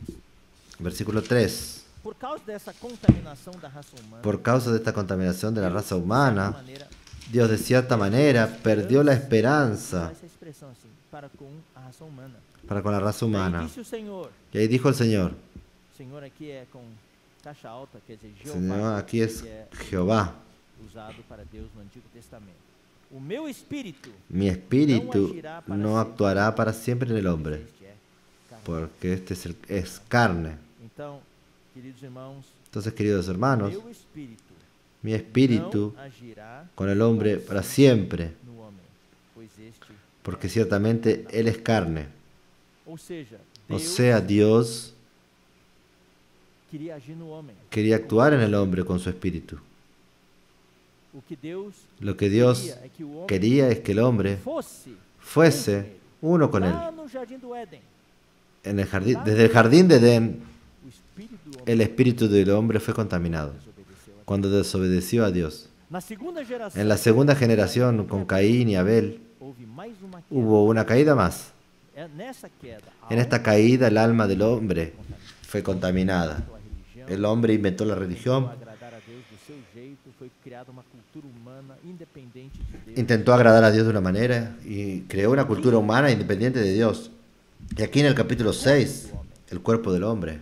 versículo 3. Por causa dessa contaminação da raça humana, Por causa de esta contaminación de la raza de humana, certa maneira, Dios de cierta manera perdió la esperanza essa expressão assim, para com a raça humana. para con la raza Daí humana. disse o Senhor. Y ahí dijo el Señor, O Senhor aqui é com caixa alta, quer dizer, Señor, Jeová, aquí es que é Jehová. usado para Deus no Antigo Testamento. O meu espírito, Mi espíritu no actuará para siempre en el hombre, este é carne. porque este es carne. Então, queridos irmãos, Entonces, queridos hermanos, meu espírito mi espíritu não agirá con el hombre para siempre, no homem, pois este, porque ciertamente él es carne. ou seja, O Deus sea, Dios queria agir no homem. quería actuar en el hombre con su espíritu. O que Deus Lo que Dios queria é que o homem quería es que el hombre fuese uno con él. lá no jardim do Éden. En el jardín, desde el jardín de Edén, O espírito do homem el espíritu del hombre fue contaminado desobedeceu a Deus. cuando desobedeció a Dios. Na segunda geração, En la segunda generación, con Caín y Abel, houve mais uma queda. hubo una caída más. Nessa queda, En esta caída, el alma del hombre fue contaminada. a religião, El hombre inventó la tentou religión, agradar a Deus do seu jeito, foi criada uma cultura humana independente de Deus. intentó agradar a Dios de una manera y creó una cultura humana independiente de Dios. Y aquí en el capítulo 6, el cuerpo del hombre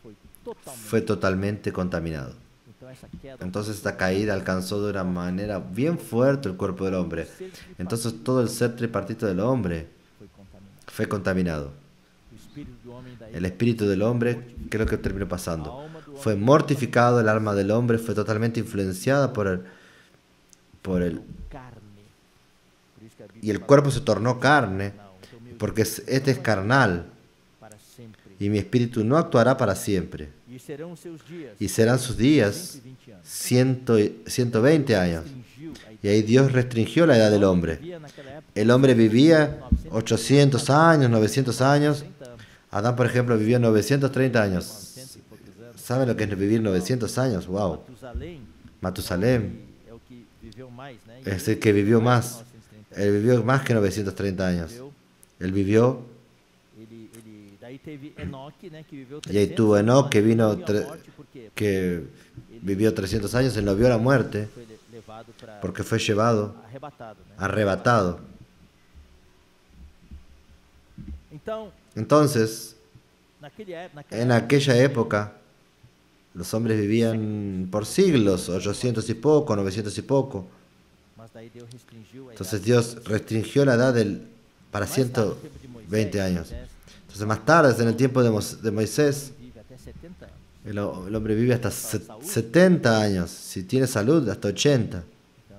Foi totalmente. fue totalmente contaminado. Então essa queda, Entonces esta caída alcanzó de una manera bien fuerte el cuerpo del hombre. Entonces todo el ser tripartito del hombre foi contaminado. fue contaminado. O espírito do homem daí, El espíritu del hombre, ¿qué es lo que terminó a pasando? alma do Fue homem mortificado, el alma del hombre fue totalmente influenciada por el carne. Por isso que a Bíblia y el fala, cuerpo se tornó carne, não, então meu porque este es carnal, para sempre. y mi espíritu no actuará para siempre. E serão os seus dias, Y serán sus días 120 anos. 120 años. Restringiu a Y ahí Dios restringió la edad del hombre. vivia naquela época El hombre vivía 800 años, 900 años. 30 anos, Adán, por ejemplo, vivió 930 años. 900 e poucos anos. ¿Saben lo que es vivir 900 años? ¡Wow! Matusalém Matusalém é o que viveu mais, né? es el que vivió más. 930 Él vivió más que 930 años. viveu. Él vivió, Daí teve Enoque, né, que viveu y ahí tuvo Enoc, que vino, Não viu a morte, porque que vivió 300 años. Él no vio la muerte foi levado para porque fue llevado, arrebatado, né? arrebatado. Então, Entonces, naquela en aquella época, los hombres vivían por siglos, 800 y poco, 900 y poco. mas daí Deus restringiu a Entonces idade. Dios restringió la edad para Mais tarde, no tempo de 120 Moisés, años. Moisés, Entonces más tarde, en el tiempo de Moisés, vive até 70 anos. el hombre vive hasta 70 años. Si tiene salud, hasta 80. Então,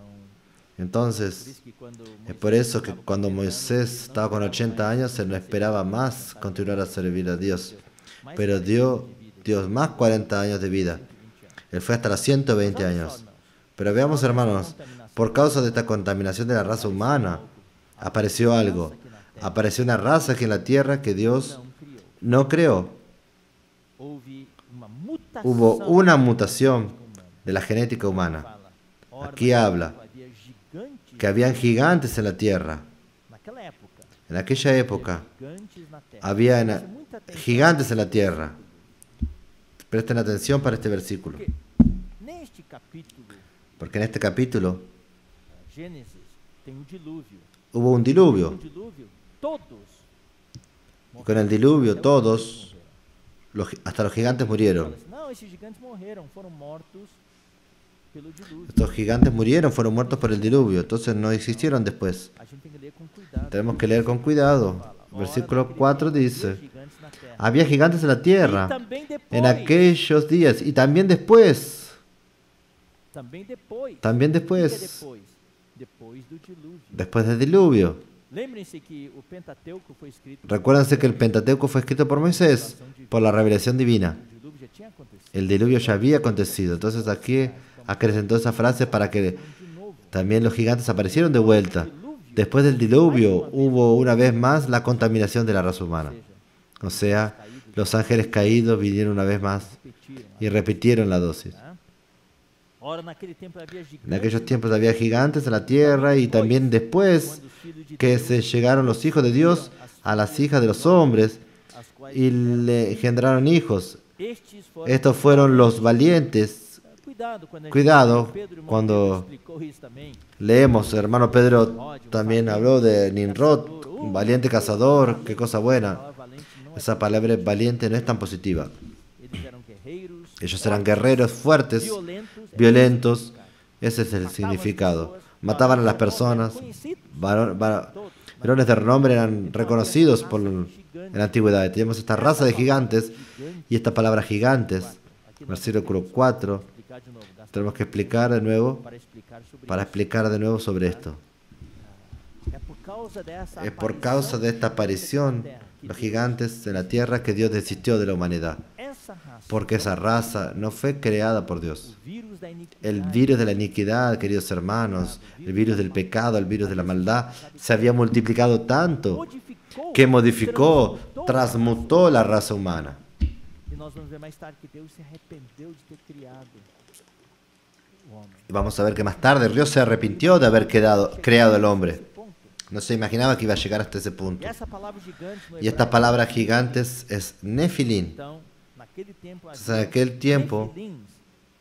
por Entonces, isso que quando es por eso que estava com cuando 80 Moisés anos, estaba con 80 años, él no esperaba más continuar a servir a Dios. mais Pero 40 dio anos de vida, Dios más 40 años de vida. 120 anos. Él fue hasta los 120 Mas olha só, años. irmãos, Pero veamos, hermanos, contaminação por causa de esta contaminación de la raza humana, apareció algo. Apareció una raza aquí en la tierra que Dios não criou. no creó. Houve uma mutação Hubo una da mutación genética humana. de la genética humana. Fala, ora, Aquí naquele habla tempo havia gigantes que habían gigantes en la tierra. naquela época. En aquella época Gigantes na terra. habían Preste muita atenção, gigantes en la tierra. Presten atención para este versículo. porque neste capítulo, Porque en este capítulo Gênesis, tem um dilúvio. hubo un Com diluvio. o dilúvio, todos Y con el diluvio até os todos, gigantes morreram. hasta los gigantes Fala murieron. assim, não, esses gigantes morreram, foram mortos pelo dilúvio. Estos gigantes murieron, fueron muertos por el diluvio. Entonces no existieron después. A gente tem que ler com cuidado. Tenemos que leer con cuidado. Fala, ora, Versículo naquele 4 tempo havia dice, gigantes na terra. había gigantes en la E tierra também depois, en aquellos días y también después. também depois. También O que é después. depois? Depois do dilúvio. Después del diluvio. Lembrem-se que o Pentateuco foi escrito Recuérdense que el Pentateuco fue escrito por Moisés, por la revelación divina. o dilúvio já tinha acontecido. El diluvio ya había acontecido. Entonces aquí acrecentó esa frase para que De novo, también los gigantes aparecieron de vuelta. dilúvio, Después del diluvio hubo una vez más la contaminación de la raza ou humana. seja, O sea, los ángeles caídos vinieron una vez más repetiram. y repitieron la dosis. Tá? Ora, naquele tempo havia gigantes. En aquellos tiempos había gigantes en la tierra y también después quando os filhos de que Deus, se llegaron los hijos de Dios a las hijas de los hombres as quais y le engendraron hijos. estes foram Estos fueron los valientes. Cuidado, quando a gente Cuidado, lê Pedro, irmão cuando Pedro explicou isso também. Leemos, hermano Pedro también habló de Nimrod, un valiente cazador, qué cosa A buena. palavra valente não é. Esa palabra valiente no es tan positiva. Eles eram guerreiros, Ellos eran guerreros fuertes, violentos, violentos. Ese es el significado. Mataban a las personas. conhecidos, todos. Varones de renombre eran reconocidos en la antigüedad. Teníamos esta raza de gigantes y esta palabra gigantes, versículo 4, Explicar de novo, gasta tenemos que explicar de nuevo para explicar sobre sobre esto. É por causa dessa Es por causa de esta aparición, los gigantes en la tierra, que Dios desistió de la humanidad. essa raça, Porque esa raza no fue creada por Dios. o vírus da iniquidade, El virus de la iniquidad, queridos hermanos, el virus del pecado, el virus de la maldad, se había multiplicado tanto modificou, que modificó, transmutó, transmutó la raza humana. E nós vamos ver mais tarde que Deus se arrependeu de ter criado o homem. Y vamos a ver que más tarde Dios se arrepintió de haber creado el hombre. Esse ponto. No se imaginaba que iba a llegar hasta ese E punto. essa palavra gigante no Y esta hebraico, palabra gigantes es Nefilín. então, naquele tempo Entonces, en aquel tiempo nefilins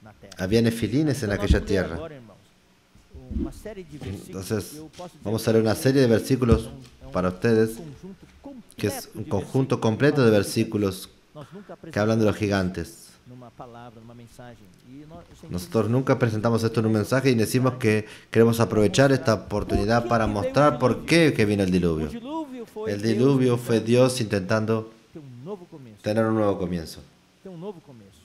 na terra. había nefilines en Então, nós aquella vamos ler tierra. agora, irmãos, uma série de versículos. Entonces, Eu posso dizer vamos a leer una serie de versículos para ustedes, conjunto que es completo un de conjunto versículos. completo de versículos Nós nunca que hablan de los apresentamos gigantes. numa palavra, numa mensagem. E nós, o Senhor Nosotros nunca presentamos esto en un mensaje y decimos que queremos aprovechar esta oportunidad para mostrar por qué que vino el o diluvio. dilúvio foi El Deus diluvio fue tentando Dios intentando ter novo começo. tener un nuevo comienzo. Ter novo começo.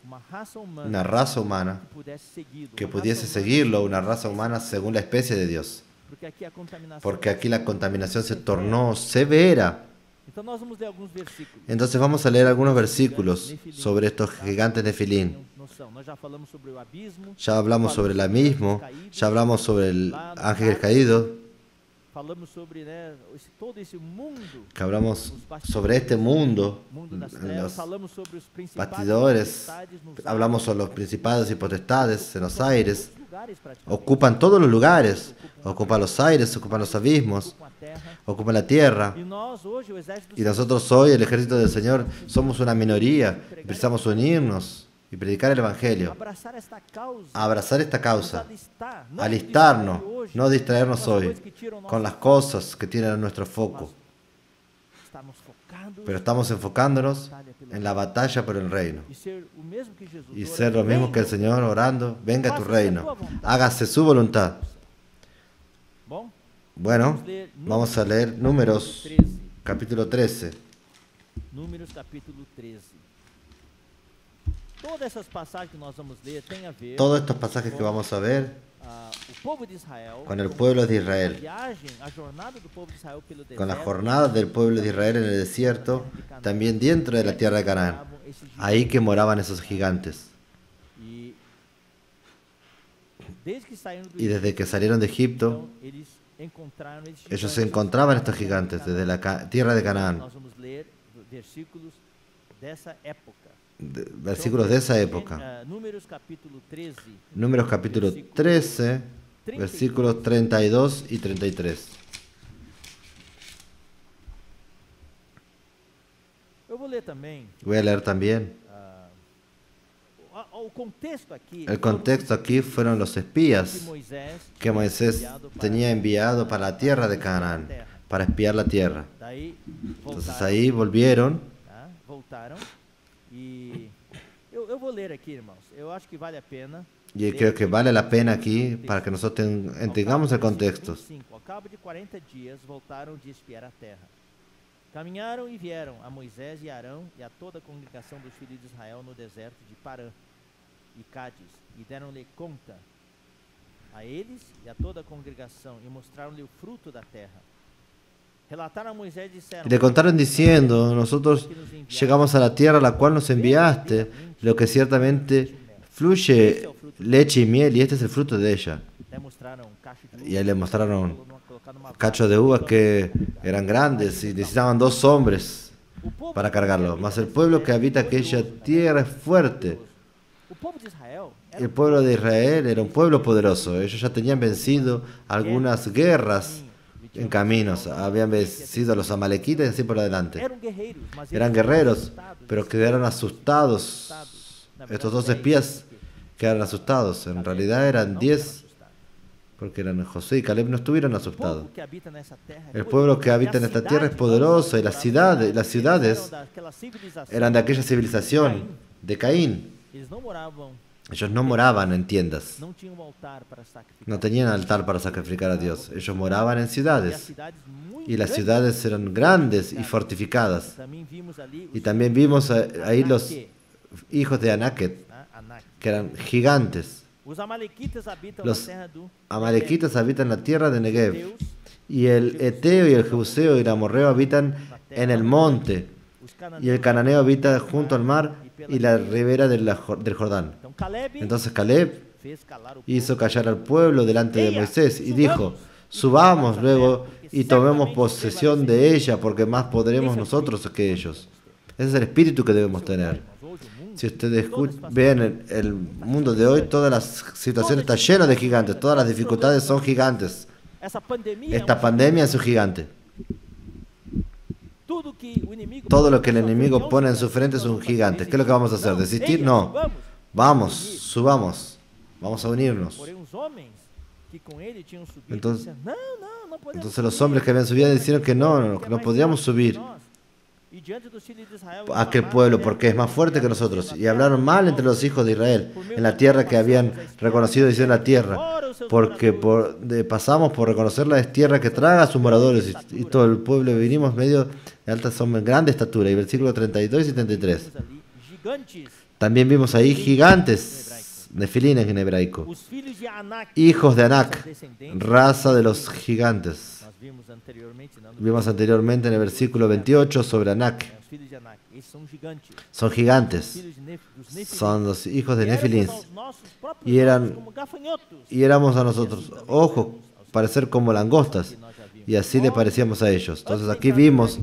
Uma raça humana Una raza humana que pudesse segui-lo. que uma pudiese raça humana seguirlo, una raza humana según la especie de Dios. Porque aqui a contaminação. Porque aquí la contaminación se tornó severa. Então nós vamos ler alguns versículos. Entonces vamos a leer algunos versículos sobre estos gigantes de Filín. Tenham noção. Nós já falamos sobre o abismo. Ya hablamos sobre el abismo, ya hablamos sobre el ángel caído, Falamos sobre, né, todo esse mundo. que hablamos sobre este mundo, Mundo das en trevas. los Falamos sobre os principados bastidores, potestades nos hablamos sobre los principados y potestades en los aires, lugares praticamente. ocupan todos los lugares, ocupan los aires, ocupan los abismos, Com a terra. ocupan la tierra. E nós hoje, o exército do Y nosotros hoy, el ejército del Señor, somos una minoría, precisamos unirnos y predicar el Evangelio, abraçar esta causa. abrazar esta Nos causa, alistar, não alistarnos, distrair hoje no distraernos com as hoy coisas que tiram nosso con las foco. cosas que tienen nuestro foco, Estamos focados pero estamos enfocándonos na batalha pelo en la batalla por el reino e ser o mesmo que Jesus. y orando, ser lo mismo que el venga. Señor orando, venga tu reino, hágase su voluntad. Bom, Bueno, vamos a leer Números, capítulo 13. Números capítulo 13. Todas essas passagens que nós vamos ler têm a ver Todos estos pasajes que vamos a ver o povo de Israel, con el pueblo de a Israel, viagem, a jornada do povo de Israel pelo deserto, con la jornada del pueblo de Israel en el desierto, también dentro de la tierra de Canaán, ahí que moraban esos gigantes. E desde que saíram do Y desde que salieron de Egipto, Egito, eles encontraram esses ellos gigantes. se encontraban estos gigantes desde la tierra de Canaán, Nós vamos ler versículos dessa época. versículos de esa época. Números capítulo 13. Números capítulo 13, versículos 32 y 33. Eu vou ler também. Voy a leer también. O contexto aqui. El contexto aquí fueron los espías que Moisés tenía enviado para la tierra de Canaán, para espiar la tierra. Daí Entonces ahí volvieron. tá? Voltaram. E eu vou ler aqui, irmãos. Eu acho que vale a pena. Y creo que vale la pena aquí para que nosotros entendamos el contexto. 25, ao cabo de 40 dias voltaram de espiar a terra. Caminharam e vieram a Moisés e Arão e a toda a congregação dos filhos de Israel no deserto de Parã e Cádiz, e deram-lhe conta a eles e a toda a congregação, e mostraram-lhe o fruto da terra. Relataram a Moisés e disseram: Y le contaron diciendo, nosotros llegamos a la tierra a la cual nos enviaste, lo que ciertamente fluye leche y miel, y este es el fruto de ella. Até mostraram um cacho de Y ahí le mostraron colocar numa cachos de uvas que eran grandes y necesitaban 2 hombres O povo para cargarlo. Mas el pueblo que habita aquella tierra es fuerte. O povo de Israel El pueblo de Israel era un pueblo poderoso. Ellos ya tenían vencido algunas guerras en caminos. Habían vencido a los amalequitas y así por adelante. eram guerreiros, mas Eran eles guerreros, assustados, pero quedaron asustados. Na Estos verdade, 2 10, espías quedaron asustados. En realidad eran 10, porque eran José y Caleb, no estuvieron O asustados. povo que habita nessa terra é El poderoso, pueblo que e habita a en esta cidade tierra es poderoso y las ciudades eram daquela civilização. eran de aquella civilización de Caín. Eles não moravam, Ellos no moraban en tiendas, não tinham um altar para sacrificar. no tenían altar para sacrificar a Dios. Ellos moraban en E as ciudades cidades muito y las grandes. ciudades eran grandes y fortificadas. Também vimos ali Y os también vimos ahí los Anaque, hijos de Anaket, né? Anaque. que eran gigantes. Os amalequitas habitam Los na terra do amalequitas habitan la tierra de Negev. Deus. Y el Eteo y el Jebuseo y el Amorreo habitan en el monte. Os Y el cananeus. cananeo habita junto al mar y la ribera del Jordán. Então Caleb Entonces Caleb fez calar o povo. hizo callar al pueblo delante de Moisés y dijo, subamos luego y tomemos posesión de ella, porque más podremos nosotros que ellos. Ese es el espíritu que debemos tener. Irmãos, hoje o mundo Si ustedes ven el mundo de hoy, toda la situación está llena de gigantes, todas las dificultades son gigantes. essa pandemia é Esta pandemia es un gigante. tudo que o inimigo Todo lo que el enemigo pone en su frente es un gigante. ¿Qué es lo que vamos a hacer? ¿Desistir? No. Vamos, subamos. Vamos a unirnos. Porém, os homens que com ele tinham subido Entonces- disseram, não podemos Entonces los subir, hombres que habían subido dijeron que no, porque é no mais podíamos forte que subir nós. E diante dos filhos de Israel, a aquel clamaram, pueblo né? porque es más fuerte que nosotros. Y hablaron mal entre los hijos de Israel en la tierra que habían reconocido diciendo la tierra. Porque pasamos por reconocerla es tierra que traga a sus moradores y todo el pueblo vinimos medio de alta sombra, en grande estatura. Y versículos 32 y 33. Vimos ali gigantes, También vimos ahí gigantes, nefilines en hebraico, os filhos de Anak, hijos de são Anak, descendentes. raza de los gigantes. Nós vimos anteriormente, não, no Vimos anteriormente en el versículo 28 sobre Anak. os filhos de Anak, esses são gigantes. Son Os gigantes, filhos de dos Nefilim. son los hijos de Éramos Nefilins. aos nossos próprios Y eran- olhos como gafanhotos. Y éramos a nosotros, ojos, parecer como langostas. Que nós já vimos. Y así le parecíamos a ellos. Entonces aquí vimos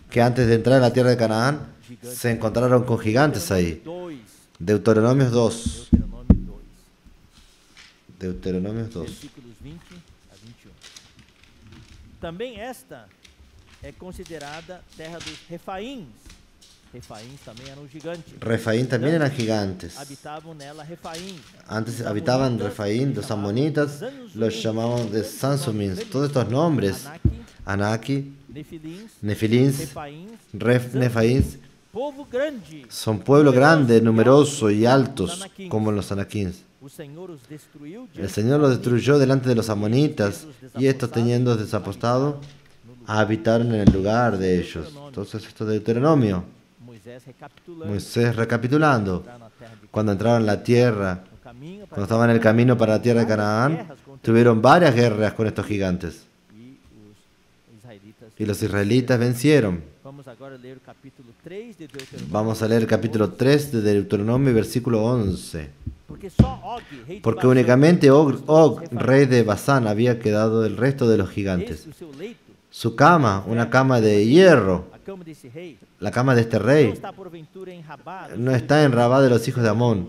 que antes de entrar en la tierra de Canaán, se encontraron con gigantes ahí. 2, Deuteronomios 2. Deuteronômio 2, Deuteronomios 2. versículos 20 a 21. Também esta é considerada terra dos Refaíns. Refaíns também eram gigantes. Refaín también eran gigantes. Habitavam nela Refaín. Antes habitaban Refaín, los amonitas, los llamaban de Sansumins. Todos estos nombres, Anaki, Anaki, Nefilins, Nefilins, Refaíns, Nefaíns, povo grande. son pueblo grande, numeroso y altos como los Anakins. O Senhor os destruiu El Señor los destruyó delante de los amonitas y estos teniendo desapostado habitaron en el lugar de ellos. Entonces esto de Deuteronomio. Moisés recapitulando. Cuando entraron en la tierra, cuando estaban en el camino para la tierra de Canaán, tuvieron varias guerras con estos gigantes. Y los israelitas vencieron. Vamos a leer el capítulo 3 de Deuteronomio, versículo 11. Porque únicamente Og, rey de Basán, había quedado del resto de los gigantes. Su cama, una cama de hierro, la cama de este rey, no está en Rabá de los hijos de Amón.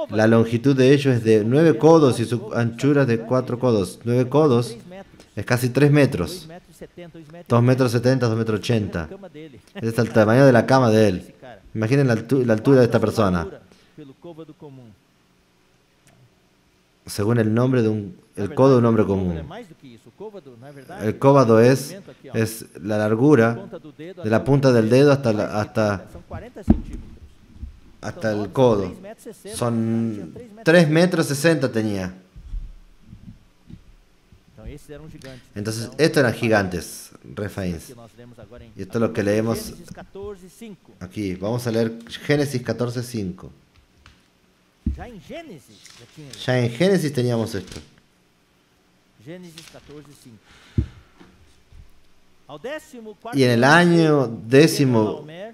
La longitud de ellos es de 9 codos y su anchura de 4 codos. 9 codos es casi 3 metros. 2 metros 70, 2 metros 80. Ese es el tamaño de la cama de él. Imaginen la altura de esta persona. Según el nombre de el codo de un hombre común. El cóbado es la largura de la punta del dedo hasta el codo. Son 3 metros 60 tenía. Entonces, estos eran gigantes, refaíns. Y esto es lo que leemos aquí. Vamos a leer Génesis 14:5. Ya en Génesis teníamos esto. Y en el año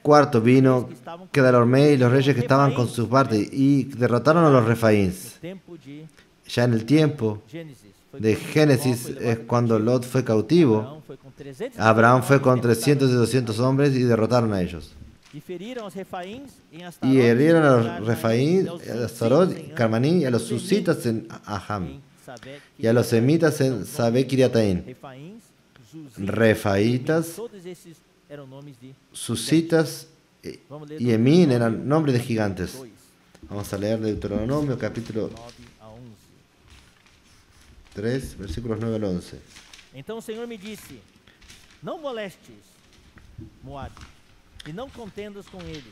14 vino Kedorlaomer y los reyes que estaban con sus partes y derrotaron a los refaíns. Ya en el tiempo de Génesis es cuando Lot fue cautivo. Abraham fue con 300 y 200 hombres y derrotaron a ellos. Y herieron a los refaín, a Astarot, Carmaní, y a los susitas en Aham, y a los semitas en Sabé-Kiriataim. Refaitas, susitas y Emín eran nombres de gigantes. Vamos a leer Deuteronomio capítulo 3, versículos 9 al 11. Então o Senhor me disse: não molestes Moabe, e não contendas com eles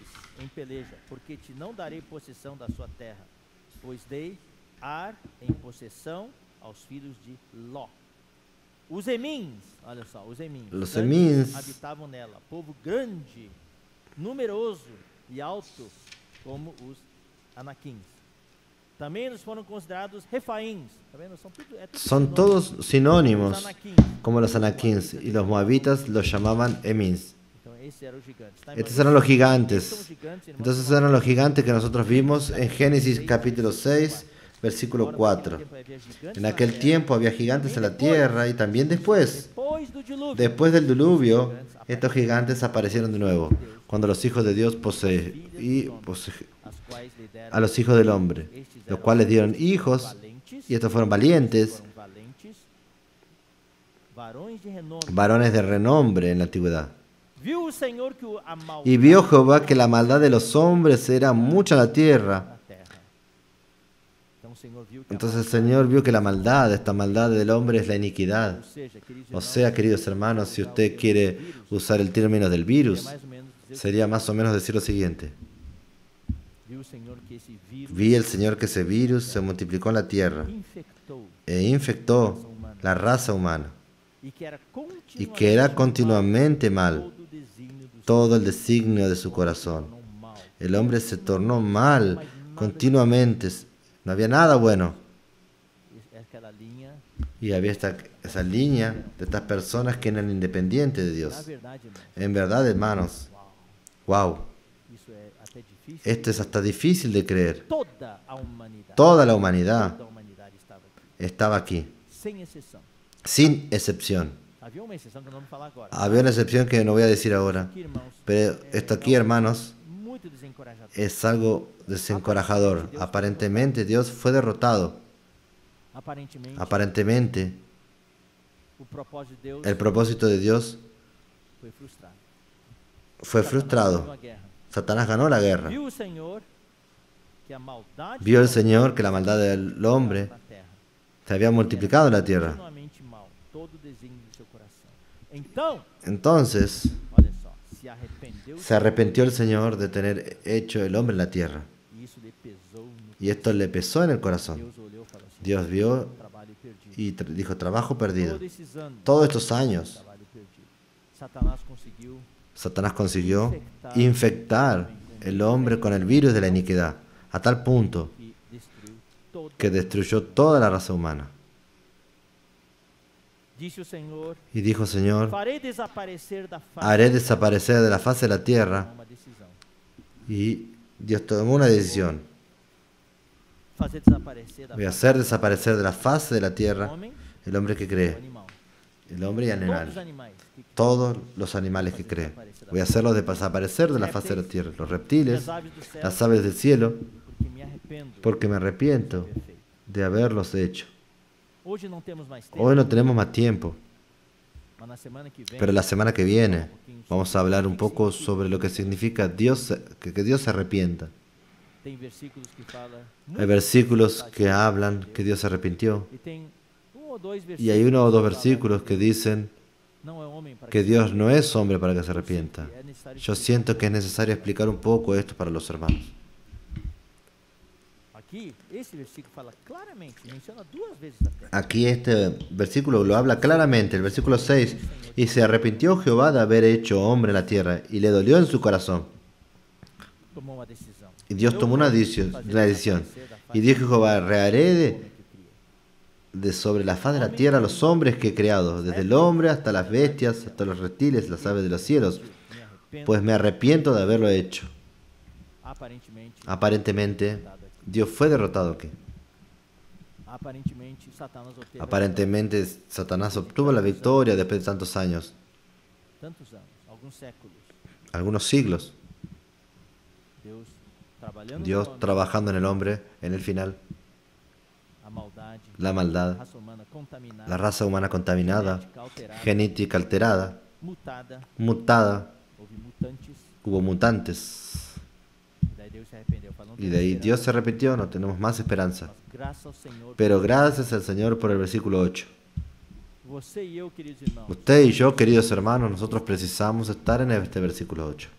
em peleja, porque te não darei possessão da sua terra, pois dei Ar em possessão aos filhos de Ló. Os Emins, olha só, os Emins habitavam nela, povo grande, numeroso e alto, como os Anaquins. Também eles foram considerados Refaíns. Son todos sinónimos, como los Anaquins, y los moabitas los llamaban Emins. Estos eran los gigantes. Entonces eran los gigantes que nosotros vimos en Génesis capítulo 6, versículo 4. En aquel tiempo había gigantes en la tierra y también después del diluvio, estos gigantes aparecieron de nuevo, cuando los hijos de Dios poseen a los hijos del hombre, los cuales dieron hijos, y estos fueron valientes, varones de renombre en la antigüedad. Y vio Jehová que la maldad de los hombres era mucha en la tierra. Entonces el Señor vio que esta maldad del hombre es la iniquidad. O sea, queridos hermanos, si usted quiere usar el término del virus, sería más o menos decir lo siguiente. Vi el Señor que ese virus se multiplicó en la tierra e infectó la raza humana, y que era continuamente mal todo el designio de su corazón. El hombre se tornó mal continuamente, no había nada bueno. Y había esa línea de estas personas que eran independientes de Dios. En verdad, hermanos, wow, esto es hasta difícil de creer. Toda la humanidad estaba aquí, sin excepción. Había una excepción que no voy a decir ahora, pero esto aquí, hermanos, es algo desencorajador. Aparentemente Dios fue derrotado. Aparentemente el propósito de Dios fue frustrado. Satanás ganó la guerra. Vio el Señor que la maldad del hombre se había multiplicado en la tierra. Entonces se arrepintió el Señor de tener hecho el hombre en la tierra. Y esto le pesó en el corazón. Dios vio y dijo: trabajo perdido. Todos estos años Satanás consiguió infectar el hombre con el virus de la iniquidad, a tal punto que destruyó toda la raza humana. Y dijo, Señor, haré desaparecer de la faz de la tierra. Y Dios tomó una decisión. Voy a hacer desaparecer de la faz de la tierra el hombre que cree, el hombre y animal, todos los animales que cree. Voy a hacerlos desaparecer de la faz de la tierra, los reptiles, las aves del cielo, porque me arrepiento de haberlos hecho. Hoy no tenemos más tiempo, pero la semana que viene vamos a hablar un poco sobre lo que significa Dios, que Dios se arrepienta. Hay versículos que hablan que Dios se arrepintió, y hay 1 o 2 versículos que dicen que Dios no es hombre para que se arrepienta. Yo siento que es necesario explicar un poco esto para los hermanos. Aquí este versículo lo habla claramente, el versículo 6. Y se arrepintió Jehová de haber hecho hombre en la tierra, y le dolió en su corazón. Y Dios tomó una decisión. Y dijo Jehová, reharé de sobre la faz de la tierra a los hombres que he creado, desde el hombre hasta las bestias, hasta los reptiles, las aves de los cielos, pues me arrepiento de haberlo hecho. Aparentemente, Dios fue derrotado aquí. Aparentemente, Satanás obtuvo la victoria después de tantos años, algunos siglos. Dios trabajando en el hombre, en el final, la maldad, la raza humana contaminada, genética alterada, mutada, hubo mutantes. Y de ahí Dios se arrepintió, no tenemos más esperanza. Pero gracias al Señor por el versículo 8. Usted y yo, queridos hermanos, nosotros precisamos estar en este versículo 8.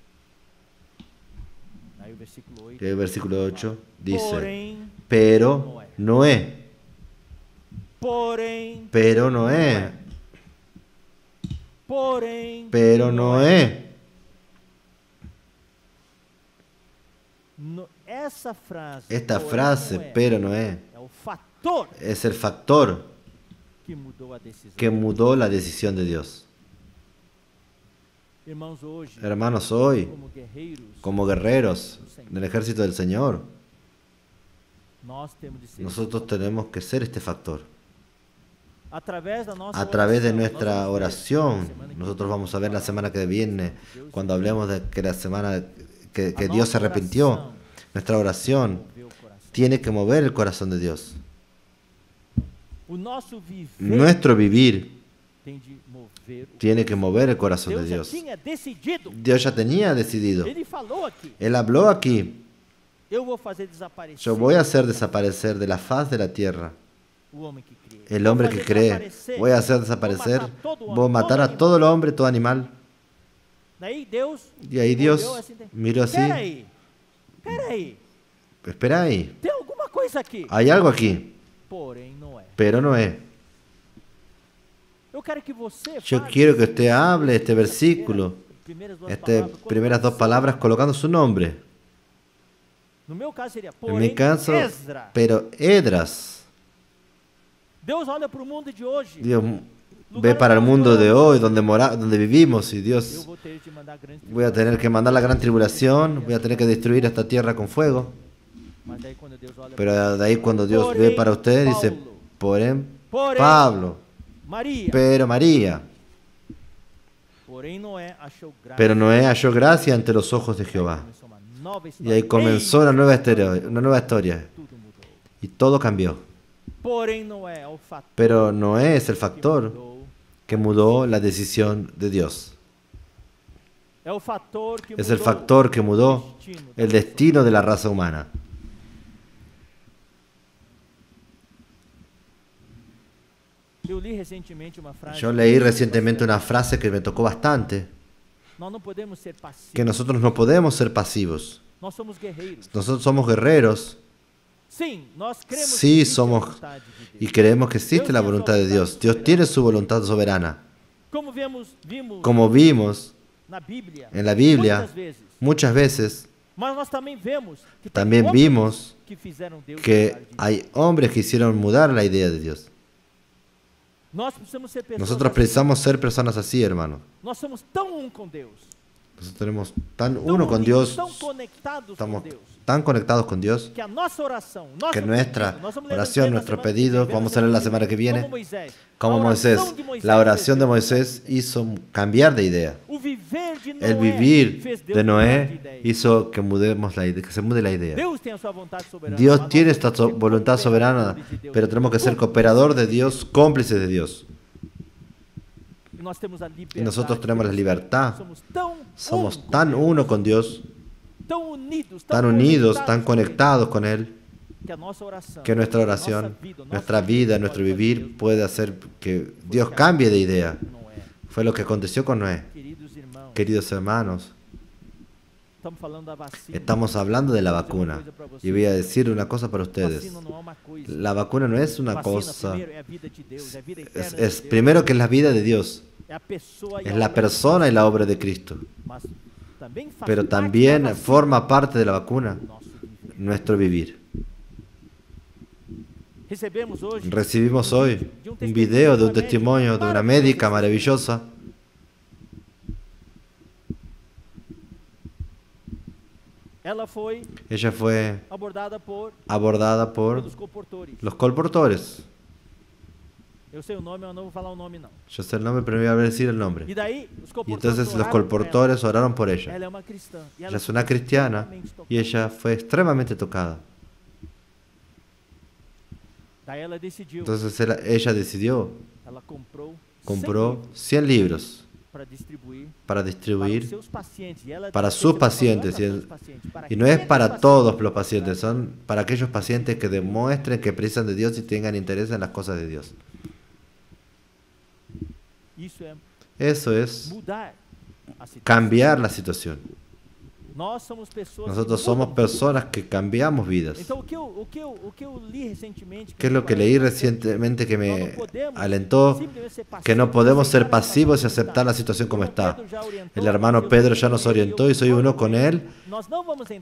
Y el versículo 8 dice, pero Noé. Pero Noé. Pero Noé. Esta frase, pero Noé, es el factor que mudó la decisión de Dios. Hermanos, hoy, como guerreros del ejército del Señor, nosotros tenemos que ser este factor. A través de nuestra oración, nosotros vamos a ver la semana que viene, cuando hablemos de que la semana que Dios se arrepintió, nuestra oración tiene que mover el corazón de Dios. Nuestro vivir tiene que mover el corazón de Dios. Dios ya tenía decidido. Él habló aquí. Yo voy a hacer desaparecer de la faz de la tierra el hombre que cree. Voy a hacer desaparecer, voy a matar a todo el hombre, todo animal. Y ahí Dios miró así. Espera ahí. Hay algo aquí. Pero Noé. Yo quiero que usted hable este versículo, estas primeras 2 palabras colocando su nombre. En mi caso, pero Esdras. Dios ve para el mundo de hoy, donde vivimos, y Dios, voy a tener que mandar la gran tribulación, voy a tener que destruir esta tierra con fuego. Pero de ahí cuando Dios ve para usted, dice, Pablo, pero María. Pero Noé halló gracia ante los ojos de Jehová. Y ahí comenzó una nueva historia. Y todo cambió. Pero Noé es el factor que mudó la decisión de Dios. Es el factor que mudó el destino de la raza humana. Yo leí recientemente una frase que me tocó bastante, que nosotros no podemos ser pasivos. Nosotros somos guerreros. Sí, somos y creemos que existe la voluntad de Dios. Dios tiene su voluntad soberana. como vimos na Bíblia, en la Biblia muchas veces, también vimos que hay hombres que hicieron mudar la idea de Dios. Nosotros precisamos ser personas así, hermano. Nosotros tenemos tan uno con Dios, estamos tan conectados con Dios, que nuestra oración, nuestro pedido, vamos a leer la semana que viene, como Moisés. La oración de Moisés hizo cambiar de idea. El vivir de Noé hizo que mudemos la idea, que se mude la idea. Dios tiene esta voluntad soberana, pero tenemos que ser cooperador de Dios, cómplices de Dios. Y nosotros tenemos la libertad. Somos tan uno con Dios, tan unidos, tan conectados con Él, que nuestra oración, nuestra vida, nuestro vivir puede hacer que Dios cambie de idea. Fue lo que aconteció con Noé. Queridos hermanos, estamos hablando de la vacuna. Y voy a decir una cosa para ustedes. La vacuna no es una cosa. Es primero que es la vida de Dios. Es la persona y la obra de Cristo. Pero también forma parte de la vacuna nuestro vivir. Recibimos hoy un video de un testimonio de una médica maravillosa. Ella fue abordada por los colportores. Eu sei o nome, mas não vou falar o nome, não. Yo sé el nombre, pero no voy a decir el nombre. Y entonces los colportores oraron por ella. Ella es una cristiana y ella fue extremadamente tocada. Entonces ella decidió, compró 100 libros para distribuir para sus pacientes. Y no es para todos los pacientes, son para aquellos pacientes que demuestren que precisan de Dios y tengan interés en las cosas de Dios. Eso es cambiar la situación. Nosotros somos personas que cambiamos vidas. ¿Qué es lo que leí recientemente que me alentó? Que no podemos ser pasivos y aceptar la situación como está. El hermano Pedro ya nos orientó y soy uno con él.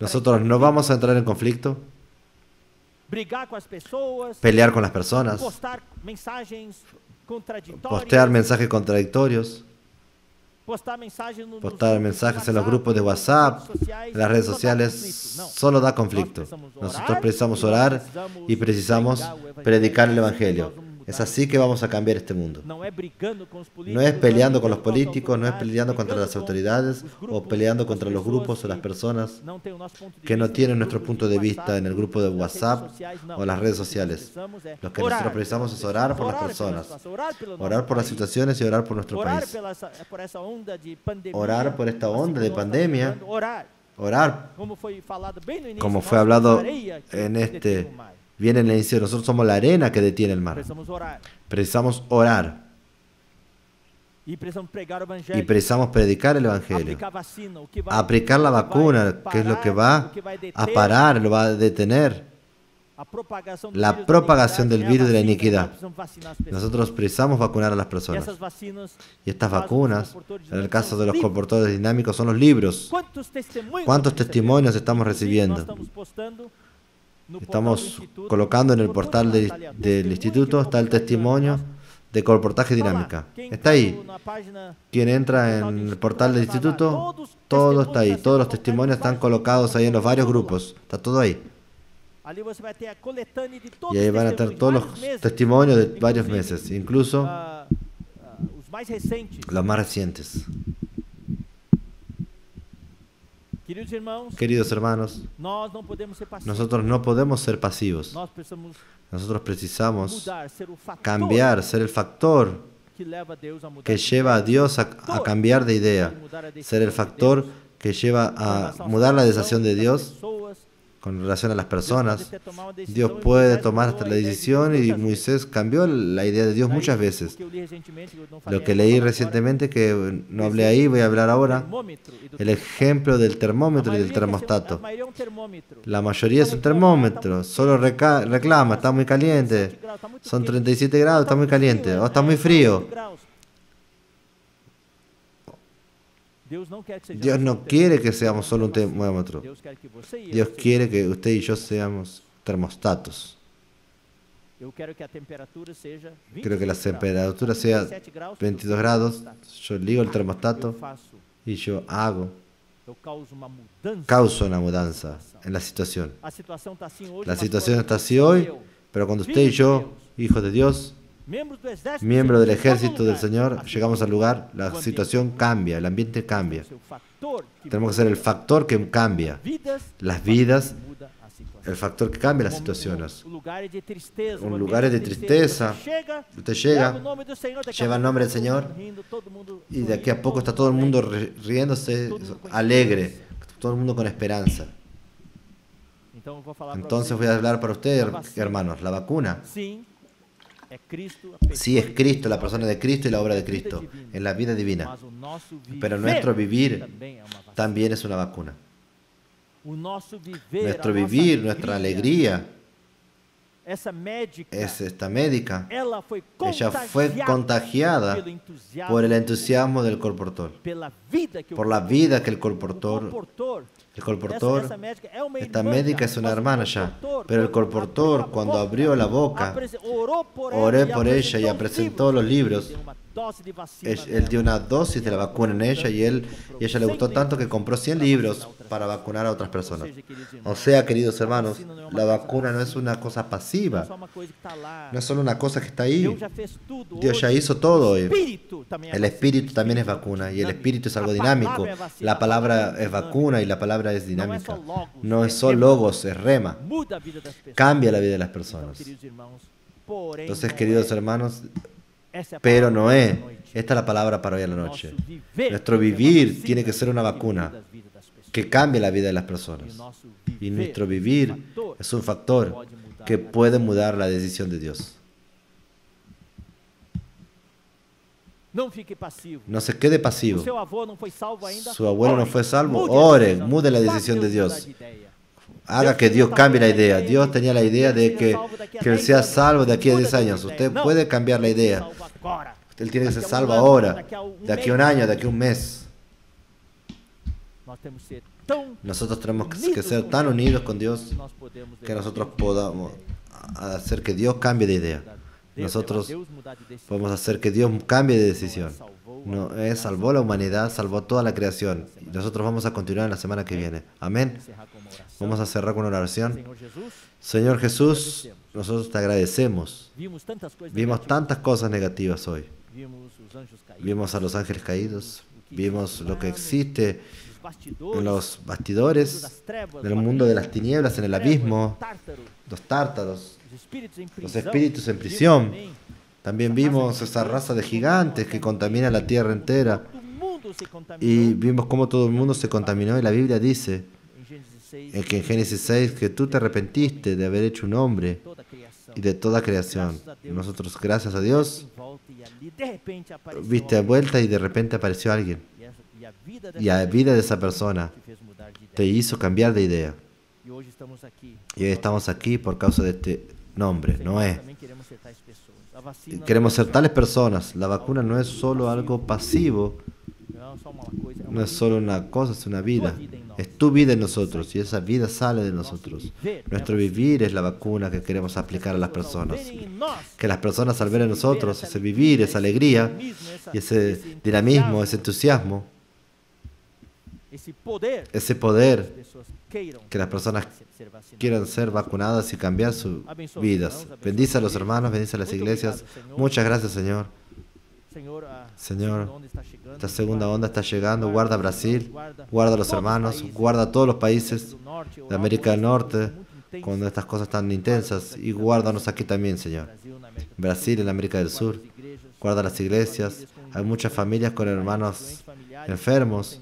Nosotros no vamos a entrar en conflicto, pelear con las personas, postear mensajes contradictorios, postar mensajes en los grupos de WhatsApp, en las redes sociales, solo da conflicto. Nosotros precisamos orar y precisamos predicar el Evangelio. Es así que vamos a cambiar este mundo. No es peleando con los políticos, no es peleando contra las autoridades o peleando contra los grupos o las personas que no tienen nuestro punto de vista en el grupo de WhatsApp o las redes sociales. Lo que nosotros precisamos es orar por las personas, orar por las situaciones y orar por nuestro país. Orar por esta onda de pandemia, orar, como fue hablado viene en el inicio, nosotros somos la arena que detiene el mar. Precisamos orar. Y precisamos predicar el Evangelio. Aplicar la vacuna, que es lo que va a parar, lo va a detener la propagación del virus de la iniquidad. Nosotros precisamos vacunar a las personas. Y estas vacunas, en el caso de los comportadores dinámicos, son los libros. ¿Cuántos testimonios estamos recibiendo? Estamos colocando en el portal del instituto, está el testimonio de colportaje dinámica. Está ahí. Quien entra en el portal del instituto, todo está ahí. Todos los testimonios están colocados ahí en los varios grupos. Está todo ahí. Y ahí van a estar todos los testimonios de varios meses, incluso los más recientes. Queridos hermanos, nosotros no podemos ser pasivos. Nosotros precisamos cambiar, ser el factor que lleva a Dios a cambiar de idea, ser el factor que lleva a mudar la decisión de Dios con relación a las personas. Dios puede tomar hasta la decisión y Moisés cambió la idea de Dios muchas veces. Lo que leí recientemente, que no hablé ahí, voy a hablar ahora, el ejemplo del termómetro y del termostato. La mayoría es un termómetro, solo reclama, está muy caliente, son 37 grados, está muy caliente, o está muy frío. Dios no quiere que seamos solo un termómetro. Dios quiere que usted y yo seamos termostatos. Quiero que la temperatura sea 22 grados. Yo ligo el termostato y yo causo una mudanza en la situación. La situación está así hoy, pero cuando usted y yo, hijos de Dios, miembros del ejército del Señor, llegamos al lugar, la situación cambia, el ambiente cambia. Tenemos que ser el factor que cambia las vidas, el factor que cambia las situaciones. Un lugar de tristeza. Usted llega, lleva el nombre del Señor y de aquí a poco está todo el mundo riéndose, alegre, todo el mundo con esperanza. Entonces voy a hablar para ustedes, hermanos, la vacuna. Sí, es Cristo, la persona de Cristo y la obra de Cristo, en la vida divina. Pero nuestro vivir también es una vacuna. Nuestro vivir, nuestra alegría, es esta médica. Ella fue contagiada por el entusiasmo del colportor, por la vida que el colportor, esta médica es una hermana ya, pero el colportor cuando abrió la boca, oré por ella y presentó los libros. Él dio una dosis de la vacuna en ella y ella le gustó tanto que compró 100 libros para vacunar a otras personas. O sea, queridos hermanos, la vacuna no es una cosa pasiva, no es solo una cosa que está ahí. Dios ya hizo todo hoy. El espíritu también es vacuna y el espíritu es algo dinámico. La palabra es vacuna y la palabra es dinámica. No es solo logos, es rema. Cambia la vida de las personas. Entonces, queridos hermanos, pero Noé, esta es la palabra para hoy a la noche. Nuestro vivir tiene que ser una vacuna que cambie la vida de las personas. Y nuestro vivir es un factor que puede mudar la decisión de Dios. No se quede pasivo. Su abuelo no fue salvo. Ore, mude la decisión de Dios. Haga que Dios cambie la idea. Dios tenía la idea de que él sea salvo de aquí a 10 años. Usted puede cambiar la idea. Él tiene que ser salvo ahora, de aquí a un año, de aquí a un mes. Nosotros tenemos que ser tan unidos con Dios que nosotros podamos hacer que Dios cambie de idea. Nosotros podemos hacer que Dios cambie de decisión. No, salvó la humanidad, salvó toda la creación. Y nosotros vamos a continuar en la semana que viene. Amén. Vamos a cerrar con una oración. Señor Jesús, nosotros te agradecemos. Vimos tantas cosas negativas hoy. Vimos a los ángeles caídos. Vimos lo que existe en los bastidores del mundo de las tinieblas, en el abismo, los tártaros, los espíritus en prisión. También vimos esa raza de gigantes que contamina la tierra entera. Y vimos cómo todo el mundo se contaminó. Y la Biblia dice que en Génesis 6 que tú te arrepentiste de haber hecho un hombre y de toda creación. Nosotros, gracias a Dios, viste a vuelta y de repente apareció alguien. Y la vida de esa persona te hizo cambiar de idea. Y hoy estamos aquí por causa de este nombre, Noé. Queremos ser tales personas. La vacuna no es solo algo pasivo, no es solo una cosa, es una vida. Es tu vida en nosotros y esa vida sale de nosotros. Nuestro vivir es la vacuna que queremos aplicar a las personas. Que las personas al ver en nosotros ese vivir, esa alegría y ese dinamismo, ese entusiasmo, ese poder, que las personas quieran ser vacunadas y cambiar sus vidas. Bendice a los hermanos, bendice a las iglesias. Muchas gracias, Señor. Señor, esta segunda onda está llegando. Guarda Brasil, guarda a los hermanos, guarda a todos los países de América del Norte cuando estas cosas están intensas y guárdanos aquí también, Señor. Brasil, en América del Sur, guarda las iglesias. Hay muchas familias con hermanos enfermos.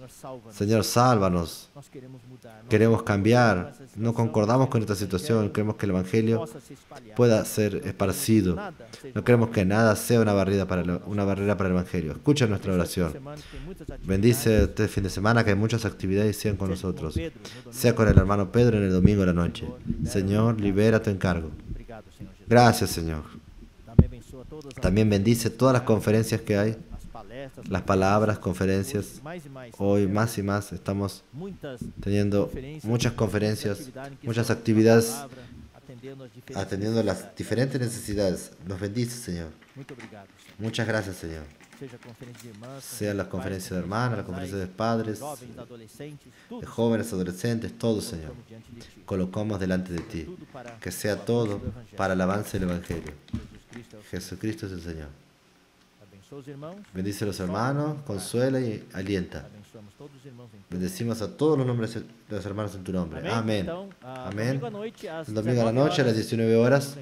Señor, sálvanos. Queremos cambiar. No concordamos con esta situación. Queremos que el Evangelio pueda ser esparcido. No queremos que nada sea una barrera para el Evangelio. Escucha nuestra oración. Bendice este fin de semana, que hay muchas actividades, sean con nosotros. Sea con el hermano Pedro en el domingo de la noche. Señor, libera tu encargo. Gracias, Señor. También bendice todas las conferencias que hay, las palabras, conferencias. Hoy más y más estamos teniendo muchas conferencias, muchas actividades, atendiendo las diferentes necesidades. Nos bendice, Señor. Muchas gracias, Señor. Sean las conferencias de hermanos, las conferencias de padres, de jóvenes, adolescentes, todos, Señor. Colocamos delante de ti. Que sea todo para el avance del Evangelio. Jesucristo es el Señor. Bendice a los hermanos, consuela y alienta. Bendecimos a todos los nombres de los hermanos en tu nombre. Amén. Amén. El domingo a la noche, a las 19 horas,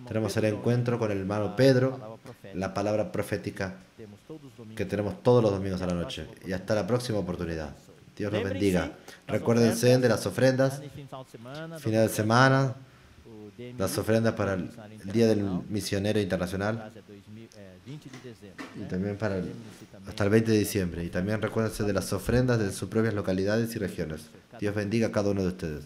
tenemos el encuentro con el hermano Pedro, la palabra profética que tenemos todos los domingos a la noche. Y hasta la próxima oportunidad. Dios los bendiga. Recuérdense de las ofrendas, final de semana, las ofrendas para el Día del Misionero Internacional y también para hasta el 20 de diciembre. Y también recuérdense de las ofrendas de sus propias localidades y regiones. Dios bendiga a cada uno de ustedes.